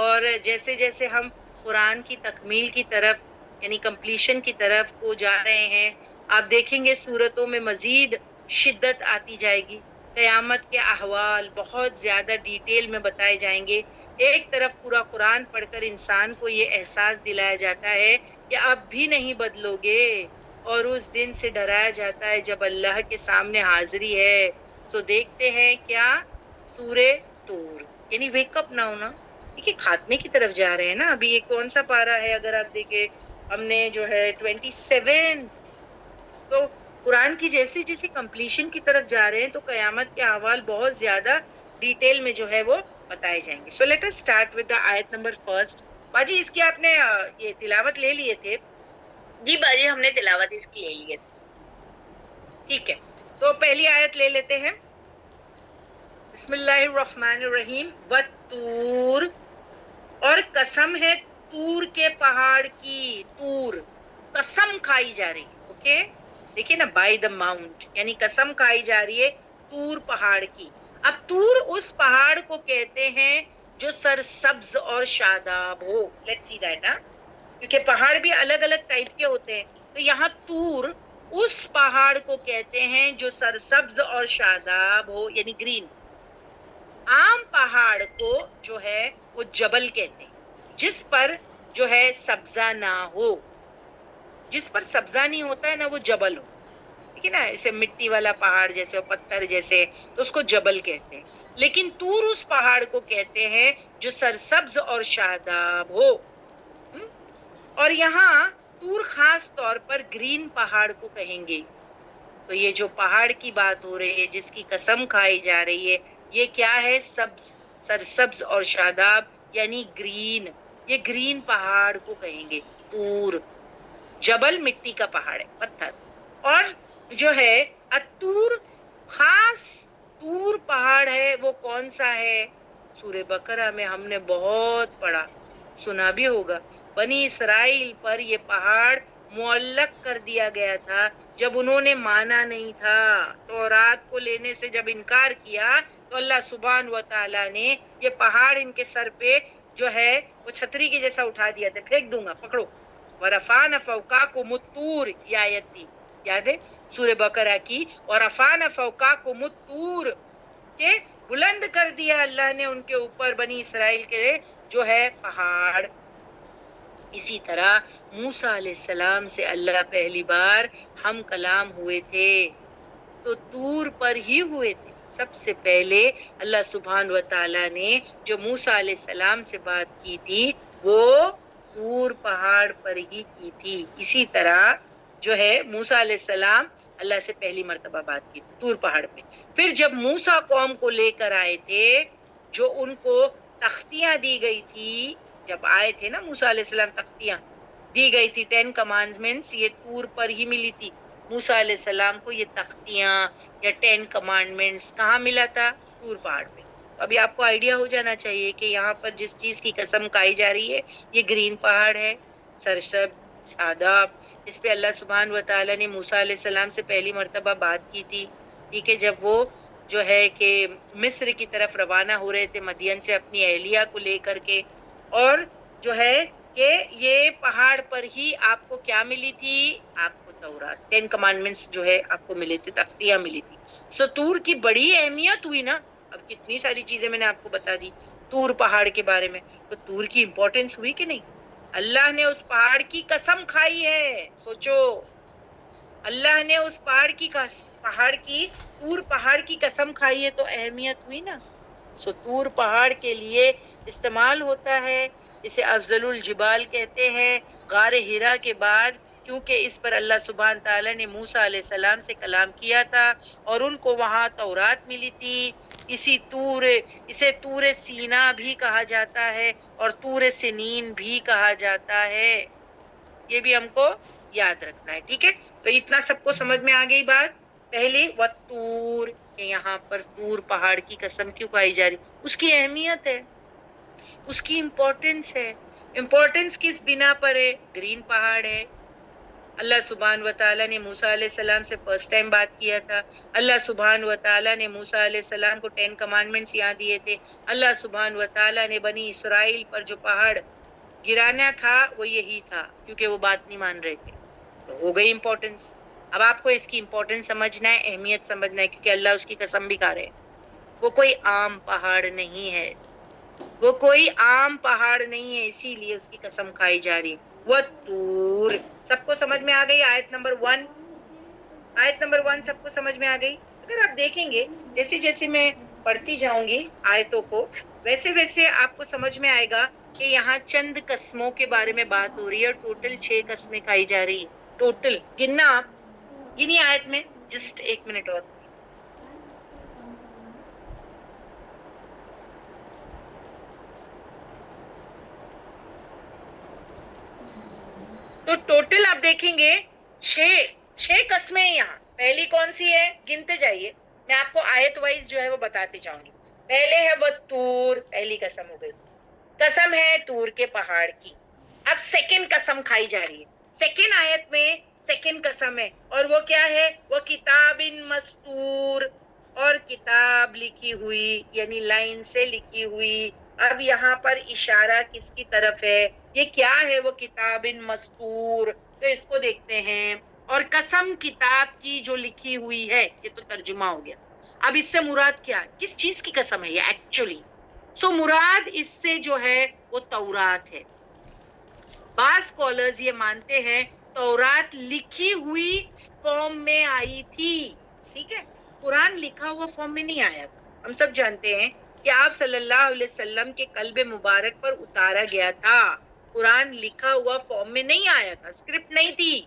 اور جیسے جیسے ہم قرآن کی تکمیل کی طرف یعنی کمپلیشن کی طرف کو جا رہے ہیں, آپ دیکھیں گے سورتوں میں مزید شدت آتی جائے گی. قیامت کے احوال بہت زیادہ ڈیٹیل میں بتائے جائیں گے. ایک طرف پورا قرآن پڑھ کر انسان کو یہ احساس دلایا جاتا ہے کہ اب بھی نہیں بدلو گے, اور اس دن سے ڈرایا جاتا ہے جب اللہ کے سامنے حاضری ہے. سو دیکھتے ہیں کیا, سورہ طور یعنی ویک اپ نہ ہونا. دیکھیے خاتمے کی طرف جا رہے ہیں نا. ابھی یہ کون سا پارہ ہے, اگر آپ دیکھیں ہم نے جو ہے 27. تو قرآن کی جیسے جیسے کمپلیشن کی طرف جا رہے ہیں تو قیامت کے احوال بہت زیادہ ڈیٹیل میں جو ہے وہ بتائے جائیں گے. So let us start with the آیت نمبر 1. باجی اس کی آپ نے یہ تلاوت لے لیے تھے؟ جی باجی ہم نے تلاوت اس کی لے لی ہے. ٹھیک ہے, تو پہلی آیت لے لیتے ہیں. بسم اللہ الرحمن الرحیم. والطور, اور قسم ہے طور کے پہاڑ کی. طور قسم کھائی جا رہی ہے. اوکے دیکھیے نا, بائی دا ماؤنٹ یعنی قسم کھائی جا رہی ہے طور پہاڑ کی. اب طور اس پہاڑ کو کہتے ہیں جو سرسبز اور شاداب ہو. لیٹس سی دیٹ نا, کیونکہ پہاڑ بھی الگ الگ ٹائپ کے ہوتے ہیں. تو یہاں طور اس پہاڑ کو کہتے ہیں جو سرسبز اور شاداب ہو یعنی گرین. عام پہاڑ کو جو ہے وہ جبل کہتے ہیں, جس پر جو ہے سبزہ نہ ہو. جس پر سبزہ نہیں ہوتا ہے نا وہ جبل ہو. ٹھیک ہے نا, اسے مٹی والا پہاڑ جیسے پتھر جیسے, تو اس کو جبل کہتے ہیں. لیکن طور اس پہاڑ کو کہتے ہیں جو سرسبز اور شاداب ہو. اور یہاں طور خاص طور پر گرین پہاڑ کو کہیں گے. تو یہ جو پہاڑ کی بات ہو رہی ہے, جس کی قسم کھائی جا رہی ہے, یہ کیا ہے؟ سبز, سرسبز اور شاداب یعنی گرین. یہ گرین پہاڑ کو کہیں گے طور. جبل مٹی کا پہاڑ ہے, پتھر. اور جو ہے الطور خاص طور پہاڑ ہے, وہ کون سا ہے؟ سورہ بقرہ میں ہم نے بہت پڑھا, سنا بھی ہوگا. بنی اسرائیل پر یہ پہاڑ معلق کر دیا گیا تھا جب انہوں نے مانا نہیں تھا. تورات کو لینے سے جب انکار کیا تو اللہ سبحانہ و تعالیٰ نے یہ پہاڑ ان کے سر پہ جو ہے وہ چھتری کے جیسا اٹھا دیا تھا, پھینک دوں گا پکڑو. وَرَفَعْنَا فَوْقَاكُمُ الطُّورَ, یہ آیت تھی, یاد ہے سورہ بقرہ کی. وَرَفَعْنَا فَوْقَاكُمُ الطُّورَ, کہ بلند کر دیا اللہ نے ان کے اوپر بنی اسرائیل کے جو ہے پہاڑ. اسی طرح موسیٰ علیہ السلام سے اللہ پہلی بار ہم کلام ہوئے تھے تو طور پر ہی ہوئے تھے. سب سے پہلے اللہ سبحانہ و تعالیٰ نے جو موسیٰ علیہ السلام سے بات کی تھی وہ طور پہاڑ پر ہی کی تھی. اسی طرح جو ہے موسیٰ علیہ السلام اللہ سے پہلی مرتبہ بات کی تھی طور پہاڑ پہ. پھر جب موسیٰ قوم کو لے کر آئے تھے, جو ان کو تختیاں دی گئی تھی, جب آئے تھے نا موسیٰ علیہ السلام, تختیاں دی گئی تھی 10 کمانڈمنٹس, یہ طور پر ہی ملی تھی موسیٰ علیہ السلام کو. یہ تختیاں یا 10 کمانڈمنٹس کہاں ملا تھا؟ طور پہاڑ پہ. ابھی آپ کو آئیڈیا ہو جانا چاہیے کہ یہاں پر جس چیز کی قسم کھائی جا رہی ہے یہ گرین پہاڑ ہے, سرسب شاداب. اس پہ اللہ سبحانہ و تعالیٰ نے موسیٰ علیہ السلام سے پہلی مرتبہ بات کی تھی. ٹھیک ہے, جب وہ جو ہے کہ مصر کی طرف روانہ ہو رہے تھے مدین سے اپنی اہلیہ کو لے کر کے, اور جو ہے کہ یہ پہاڑ پر ہی آپ کو کیا ملی تھی؟ آپ کو تورات 10 کمانڈمنٹس جو ہے آپ کو ملے تھے, تختیاں ملی تھی. سو طور کی بڑی اہمیت ہوئی نا. اب کتنی ساری چیزیں میں نے آپ کو بتا دی طور پہاڑ کے بارے میں, تو طور کی امپورٹنس ہوئی کہ نہیں؟ اللہ نے اس پہاڑ کی قسم کھائی ہے. سوچو, اللہ نے اس طور پہاڑ کی قسم کھائی ہے تو اہمیت ہوئی نا. سو طور پہاڑ کے لیے استعمال ہوتا ہے, اسے افضل الجبال کہتے ہیں. غار ہرا کے بعد کیونکہ اس پر اللہ سبحانہ تعالیٰ نے موسیٰ علیہ السلام سے کلام کیا تھا اور ان کو وہاں تورات ملی تھی. اسے طور سینا بھی کہا جاتا ہے اور طور سنین بھی کہا جاتا ہے. یہ بھی ہم کو یاد رکھنا ہے. ٹھیک ہے, تو اتنا سب کو سمجھ میں آ گئی بات. پہلی وطور, کہ یہاں پر طور پہاڑ کی قسم کیوں کہی جا رہی, اس کی اہمیت ہے, اس کی امپورٹنس ہے. امپورٹنس کس بنا پر ہے؟ گرین پہاڑ ہے. اللہ سبحانہ و تعالیٰ نے موسیٰ علیہ السلام سے فرسٹ ٹائم بات کیا تھا. اللہ سبحانہ و تعالیٰ نے موسیٰ علیہ السلام کو 10 کمانڈمنٹس یہاں دیے تھے. اللہ سبحانہ و تعالیٰ نے بنی اسرائیل پر جو پہاڑ گرانا تھا وہ یہی تھا, کیونکہ وہ بات نہیں مان رہے تھے. تو ہو گئی امپورٹنس. اب آپ کو اس کی امپورٹنس سمجھنا ہے, اہمیت سمجھنا ہے, کیونکہ اللہ اس کی قسم بھی کھا رہے ہیں. وہ کوئی عام پہاڑ نہیں ہے, وہ کوئی عام پہاڑ نہیں ہے, اسی لیے اس کی قسم کھائی جا رہی. وہ طور, سب کو سمجھ میں آ گئی؟ آیت نمبر 1, آیت نمبر 1 سب کو سمجھ میں آ گئی؟ اگر آپ دیکھیں گے جیسے جیسے میں پڑھتی جاؤں گی آیتوں کو, ویسے ویسے آپ کو سمجھ میں آئے گا کہ یہاں چند قسموں کے بارے میں بات ہو رہی ہے, اور ٹوٹل 6 قسمیں کھائی جا رہی ہے. ٹوٹل گننا آپ, گنی آیت میں, جسٹ 1 منٹ اور. تو ٹوٹل آپ دیکھیں گے 6 قسمیں یہاں. پہلی کون سی ہے؟ گنتے جائیے, میں آپ کو آیت وائز جو ہے وہ بتاتے جاؤں گی. پہلے ہے وہ طور, پہلی قسم ہو گئی, قسم ہے طور کے پہاڑ کی. اب سیکنڈ قسم کھائی جا رہی ہے, سیکنڈ آیت میں سیکنڈ قسم ہے, اور وہ کیا ہے؟ وہ کتاب مستور, اور کتاب لکھی ہوئی, یعنی لائن سے لکھی ہوئی. اب یہاں پر اشارہ کس کی طرف ہے؟ یہ کیا ہے وہ کتاب مستور؟ تو اس کو دیکھتے ہیں. اور قسم کتاب کی جو لکھی ہوئی ہے, یہ تو ترجمہ ہو گیا. اب اس سے مراد کیا, کس چیز کی قسم ہے یہ ایکچولی؟ مراد اس سے جو ہے وہ تورات ہے. بعض اسکالرز یہ مانتے ہیں تورات لکھی ہوئی فارم میں آئی تھی. ٹھیک ہے, قرآن لکھا ہوا فارم میں نہیں آیا تھا. ہم سب جانتے ہیں کہ آپ صلی اللہ علیہ وسلم کے قلب مبارک پر اتارا گیا تھا. قرآن لکھا ہوا فارم میں نہیں آیا تھا, اسکرپٹ نہیں تھی.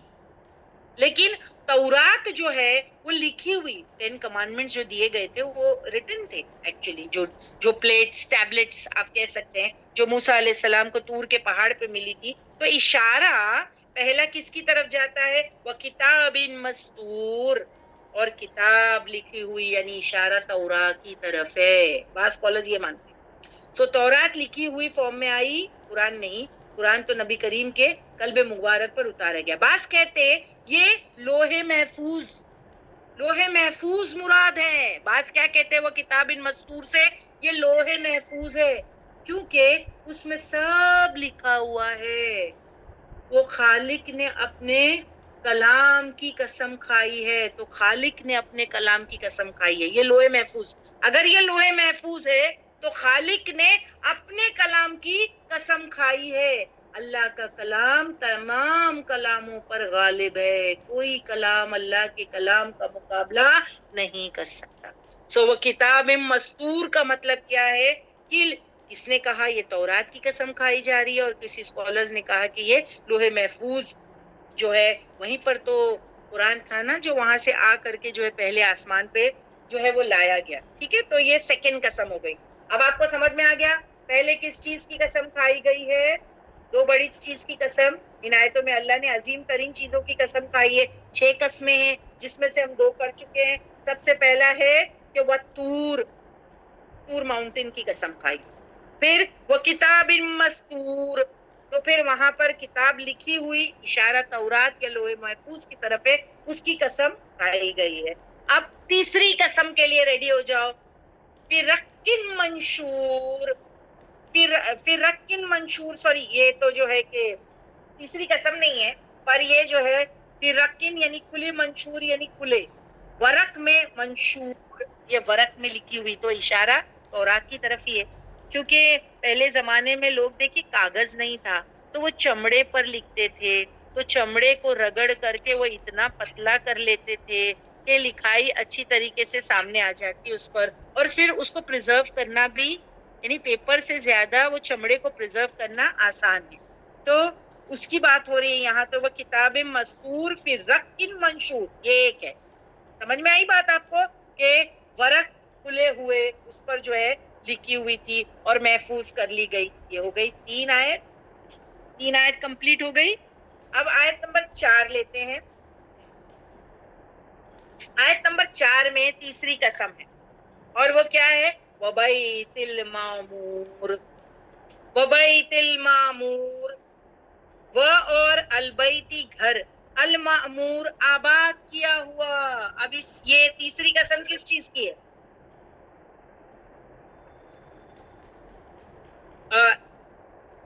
لیکن تورات جو ہے وہ لکھی ہوئی, 10 کمانڈمنٹ جو دیے گئے تھے وہ ریٹن تھے ایکچولی. جو پلیٹس, ٹیبلٹس آپ کہہ سکتے ہیں, جو موسیٰ علیہ السلام کو طور کے پہاڑ پہ ملی تھی. تو اشارہ پہلا کس کی طرف جاتا ہے؟ وہ کتاب مستور, اور کتاب لکھی ہوئی, یعنی اشارہ تورات کی طرف ہے. بعض اسکالرز یہ مانتے ہیں. تورات لکھی ہوئی فارم میں آئی, قرآن نہیں. قرآن تو نبی کریم کے قلب مبارک پر اتارا گیا. بعض کہتے یہ لوح محفوظ, لوح محفوظ مراد ہے. بعض کیا کہتے ہیں وہ کتاب مستور سے یہ لوح محفوظ ہے, کیونکہ اس میں سب لکھا ہوا ہے. وہ خالق نے اپنے کلام کی قسم کھائی ہے, تو خالق نے اپنے کلام کی قسم کھائی ہے. یہ لوح محفوظ, اگر یہ لوح محفوظ ہے تو خالق نے اپنے کلام کی قسم کھائی ہے. اللہ کا کلام تمام کلاموں پر غالب ہے, کوئی کلام اللہ کے کلام کا مقابلہ نہیں کر سکتا. وہ کتاب مستور کا مطلب کیا ہے کہ کس نے کہا یہ تورات کی قسم کھائی جا رہی ہے, اور کسی اسکالرز نے کہا کہ یہ لوح محفوظ جو ہے وہیں پر تو قرآن تھا نا, جو وہاں سے آ کر کے جو ہے پہلے آسمان پہ جو ہے وہ لایا گیا. ٹھیک ہے, تو یہ سیکنڈ قسم ہو گئی. اب آپ کو سمجھ میں آ گیا پہلے کس چیز کی قسم کھائی گئی ہے؟ 2 بڑی چیز کی قسم. ان آیتوں میں اللہ نے عظیم ترین چیزوں کی قسم کھائی ہے. 6 قسمیں ہیں جس میں سے ہم 2 کر چکے ہیں. سب سے پہلا ہے کہ وہ طور ماؤنٹین کی قسم کھائی. پھر وہ کتاب مستور, تو پھر وہاں پر کتاب لکھی ہوئی, اشارہ تورات یا لوح محفوظ کی طرف ہے, اس کی قسم کھائی گئی ہے. اب تیسری قسم کے لیے ریڈی ہو جاؤ. پھر رکن منشور, پھر رکن منشور, سوری یہ تو جو ہے کہ تیسری قسم نہیں ہے, پر یہ جو ہے پھر رکن یعنی کھلے, منشور یعنی کھلے. ورق میں منشور, یہ ورق میں لکھی ہوئی, تو اشارہ تورات کی طرف ہی ہے. کیونکہ پہلے زمانے میں لوگ دیکھیں کاغذ نہیں تھا تو وہ چمڑے پر لکھتے تھے, تو چمڑے کو رگڑ کر کے وہ اتنا پتلا کر لیتے تھے کہ لکھائی اچھی طریقے سے سامنے آ جاتی اس پر. اور پھر اس کو پریزرو کرنا بھی, یعنی پیپر سے زیادہ وہ چمڑے کو پریزرو کرنا آسان ہے. تو اس کی بات ہو رہی ہے یہاں. تو وہ کتاب مستور فی رق منشور, یہ ایک ہے. سمجھ میں آئی بات آپ کو کہ ورق کھلے ہوئے اس پر جو ہے لکھی ہوئی تھی اور محفوظ کر لی گئی. یہ ہو گئی 3 آیت, 3 آیت کمپلیٹ ہو گئی. اب آیت نمبر 4 لیتے ہیں. آیت نمبر 4 میں تیسری قسم ہے اور وہ کیا ہے؟ وَبَيْتِ الْمَعْمُورِ, وَبَيْتِ الْمَعْمُورِ, وہ اور البیتی گھر, المعمور آباد کیا ہوا. اب یہ تیسری قسم کس چیز کی ہے؟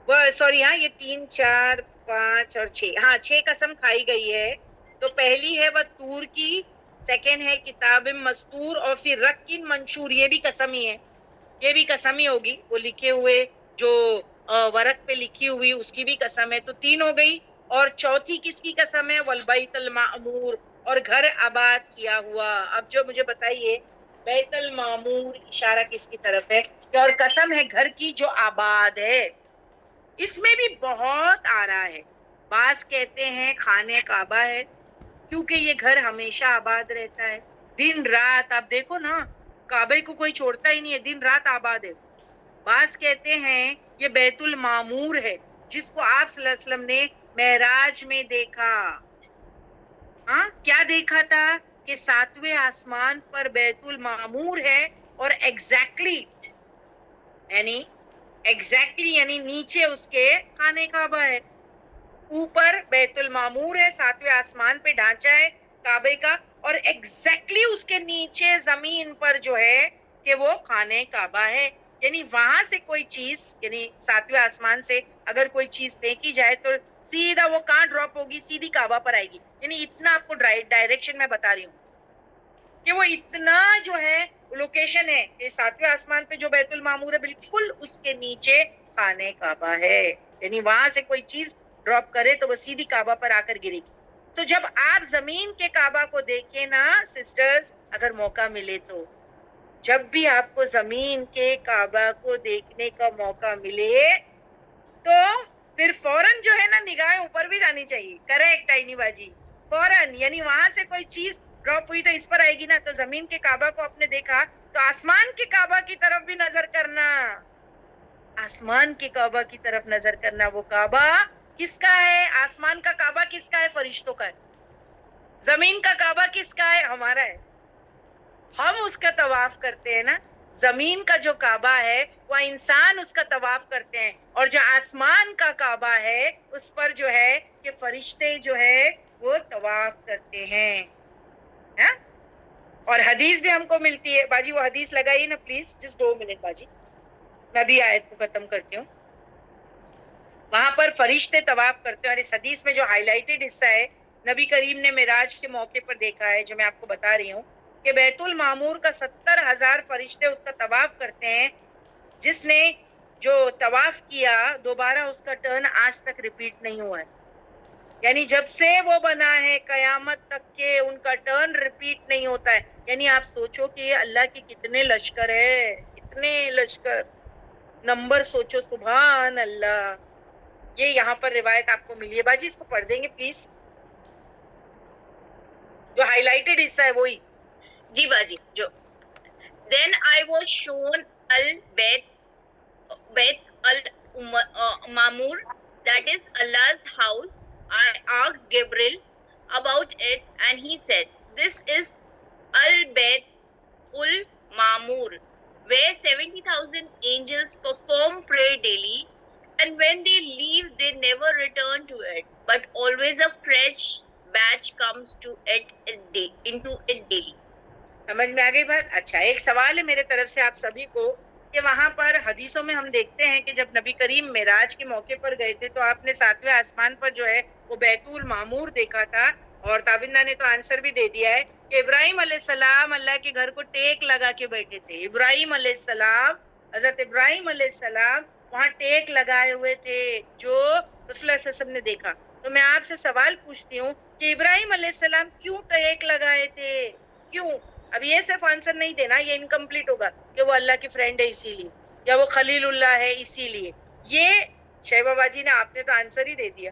وہ سوری ہاں, یہ 3 4 5 اور 6, ہاں 6 قسم کھائی گئی ہے. تو پہلی ہے وہ تور کی, سیکنڈ ہے کتاب مستور, اور پھر رق منشور, یہ بھی قسم ہی ہے, یہ بھی قسم ہی ہوگی. وہ لکھے ہوئے جو ورق پہ لکھی ہوئی اس کی بھی قسم ہے. تو 3 ہو گئی. اور چوتھی کس کی قسم ہے؟ والبیت المعمور, اور گھر آباد کیا ہوا. اب جو مجھے بتائیے بیت المعمور اشارہ کس کی طرف ہے؟ اور قسم ہے گھر کی جو آباد ہے. اس میں بھی بہت آ رہا ہے. بعض کہتے ہیں خانے کعبہ ہے کیونکہ یہ گھر ہمیشہ آباد رہتا ہے دن رات. آپ دیکھو نا, کعبے کو کوئی چھوڑتا ہی نہیں ہے, دن رات آباد ہے. بعض کہتے ہیں یہ بیت المعمور ہے جس کو آپ صلی اللہ علیہ وسلم نے معراج میں دیکھا. ہاں کیا دیکھا تھا؟ کہ 7ویں آسمان پر بیت المعمور ہے, اور یعنی نیچے اس کے خانے کعبہ ہے. اوپر بیت المعمور ہے, 7ویں آسمان پہ ڈھانچہ ہے کعبے کا, اور ایگزیکٹلی اس کے نیچے زمین پر جو ہے کہ وہ خانے کعبہ ہے. یعنی وہاں سے کوئی چیز, یعنی 7ویں آسمان سے اگر کوئی چیز پھینکی جائے تو سیدھا وہ کہاں ڈراپ ہوگی؟ سیدھی کعبہ پر آئے گی. یعنی اتنا آپ کو ڈائریکشن میں بتا رہی ہوں کہ وہ اتنا جو ہے لوکیشن ہے کہ 7ویں آسمان پہ جو بیت المعمور ہے بالکل اس کے نیچے خانے کعبہ ہے. یعنی وہاں سے کوئی چیز ڈراپ کرے تو وہ سیدھی کعبہ پر آ کر گرے گی. تو جب آپ زمین کے کعبہ کو دیکھیں نا سسٹرز, اگر موقع ملے تو, جب بھی آپ کو زمین کے کعبہ کو دیکھنے کا موقع ملے تو پھر فوراً جو ہے نا نگاہیں اوپر بھی جانی چاہیے. کریکٹ آئینی باجی, فوراً. یعنی وہاں سے کوئی چیز ڈراپ ہوئی تو اس پر آئے گی نا. تو زمین کے کعبہ کو آپ نے دیکھا تو آسمان کے کعبہ کی طرف بھی نظر کرنا, آسمان کے کعبہ کی طرف نظر کرنا. وہ کعبہ کس کا ہے؟ آسمان کا کعبہ کس کا ہے؟ فرشتوں کا ہے. زمین کا کعبہ کس کا ہے؟ ہمارا ہے. ہم اس کا طواف کرتے ہیں نا. زمین کا جو کعبہ ہے وہ انسان اس کا طواف کرتے ہیں, اور جو آسمان کا کعبہ ہے اس پر جو ہے کہ فرشتے جو ہے وہ طواف کرتے ہیں. اور حدیث بھی ہم کو ملتی ہے. باجی وہ حدیث لگائیے نا پلیز, جس 2 منٹ باجی, میں بھی آیت کو ختم کرتی ہوں. وہاں پر فرشتے طواف کرتے ہیں, اور اس حدیث میں جو ہائی لائٹڈ حصہ ہے نبی کریم نے معراج کے موقع پر دیکھا ہے, جو میں آپ کو بتا رہی ہوں کہ بیت المعمور کا 70,000 فرشتے اس کا طواف کرتے ہیں. جس نے جو طواف کیا دوبارہ اس کا ٹرن آج تک ریپیٹ نہیں ہوا ہے. یعنی جب سے وہ بنا ہے قیامت تک کے ان کا ٹرن ریپیٹ نہیں ہوتا ہے. یعنی آپ سوچو کہ اللہ کی کتنے لشکر ہے, کتنے لشکر, نمبر سوچو, سبحان اللہ. یہ یہاں پر روایت آپ کو ملی ہے. باجی اس کو پڑھ دیں گے پلیز, جو ہائی لائٹڈ حصہ ہے وہی. جی باجی. جو Then I was shown Bayt al-Mamur, that is Allah's house. I asked Gabriel about it and he said, this is Al-Bayt ul-Mamur, where 70,000 angels perform prayer daily, and when they leave they never return to it, but always a fresh batch comes to it into it daily. سمجھ میں آ گئی بات؟ اچھا, ایک سوال ہے میرے طرف سے آپ سبھی کو کہ وہاں پر حدیثوں میں ہم دیکھتے ہیں کہ جب نبی کریم معراج کے موقع پر گئے تھے تو آپ نے 7ویں آسمان پر جو ہے وہ بیت المعمور دیکھا تھا, اور تابندہ نے تو آنسر بھی دے دیا ہے کہ ابراہیم علیہ السلام اللہ کے گھر کو ٹیک لگا کے بیٹھے تھے. ابراہیم علیہ السلام, حضرت ابراہیم علیہ السلام وہاں ٹیک لگائے ہوئے تھے, جو رسول اللہ صلی اللہ علیہ وسلم نے دیکھا. تو میں آپ سے سوال پوچھتی ہوں کہ ابراہیم علیہ السلام کیوں ٹیک لگائے تھے, کیوں؟ اب یہ صرف آنسر نہیں دینا, یہ انکمپلیٹ ہوگا کہ وہ اللہ کی فرینڈ ہے اسی لیے, یا وہ خلیل اللہ ہے اسی لیے. یہ شیبہ باجی نے آپ نے تو آنسر ہی دے دیا.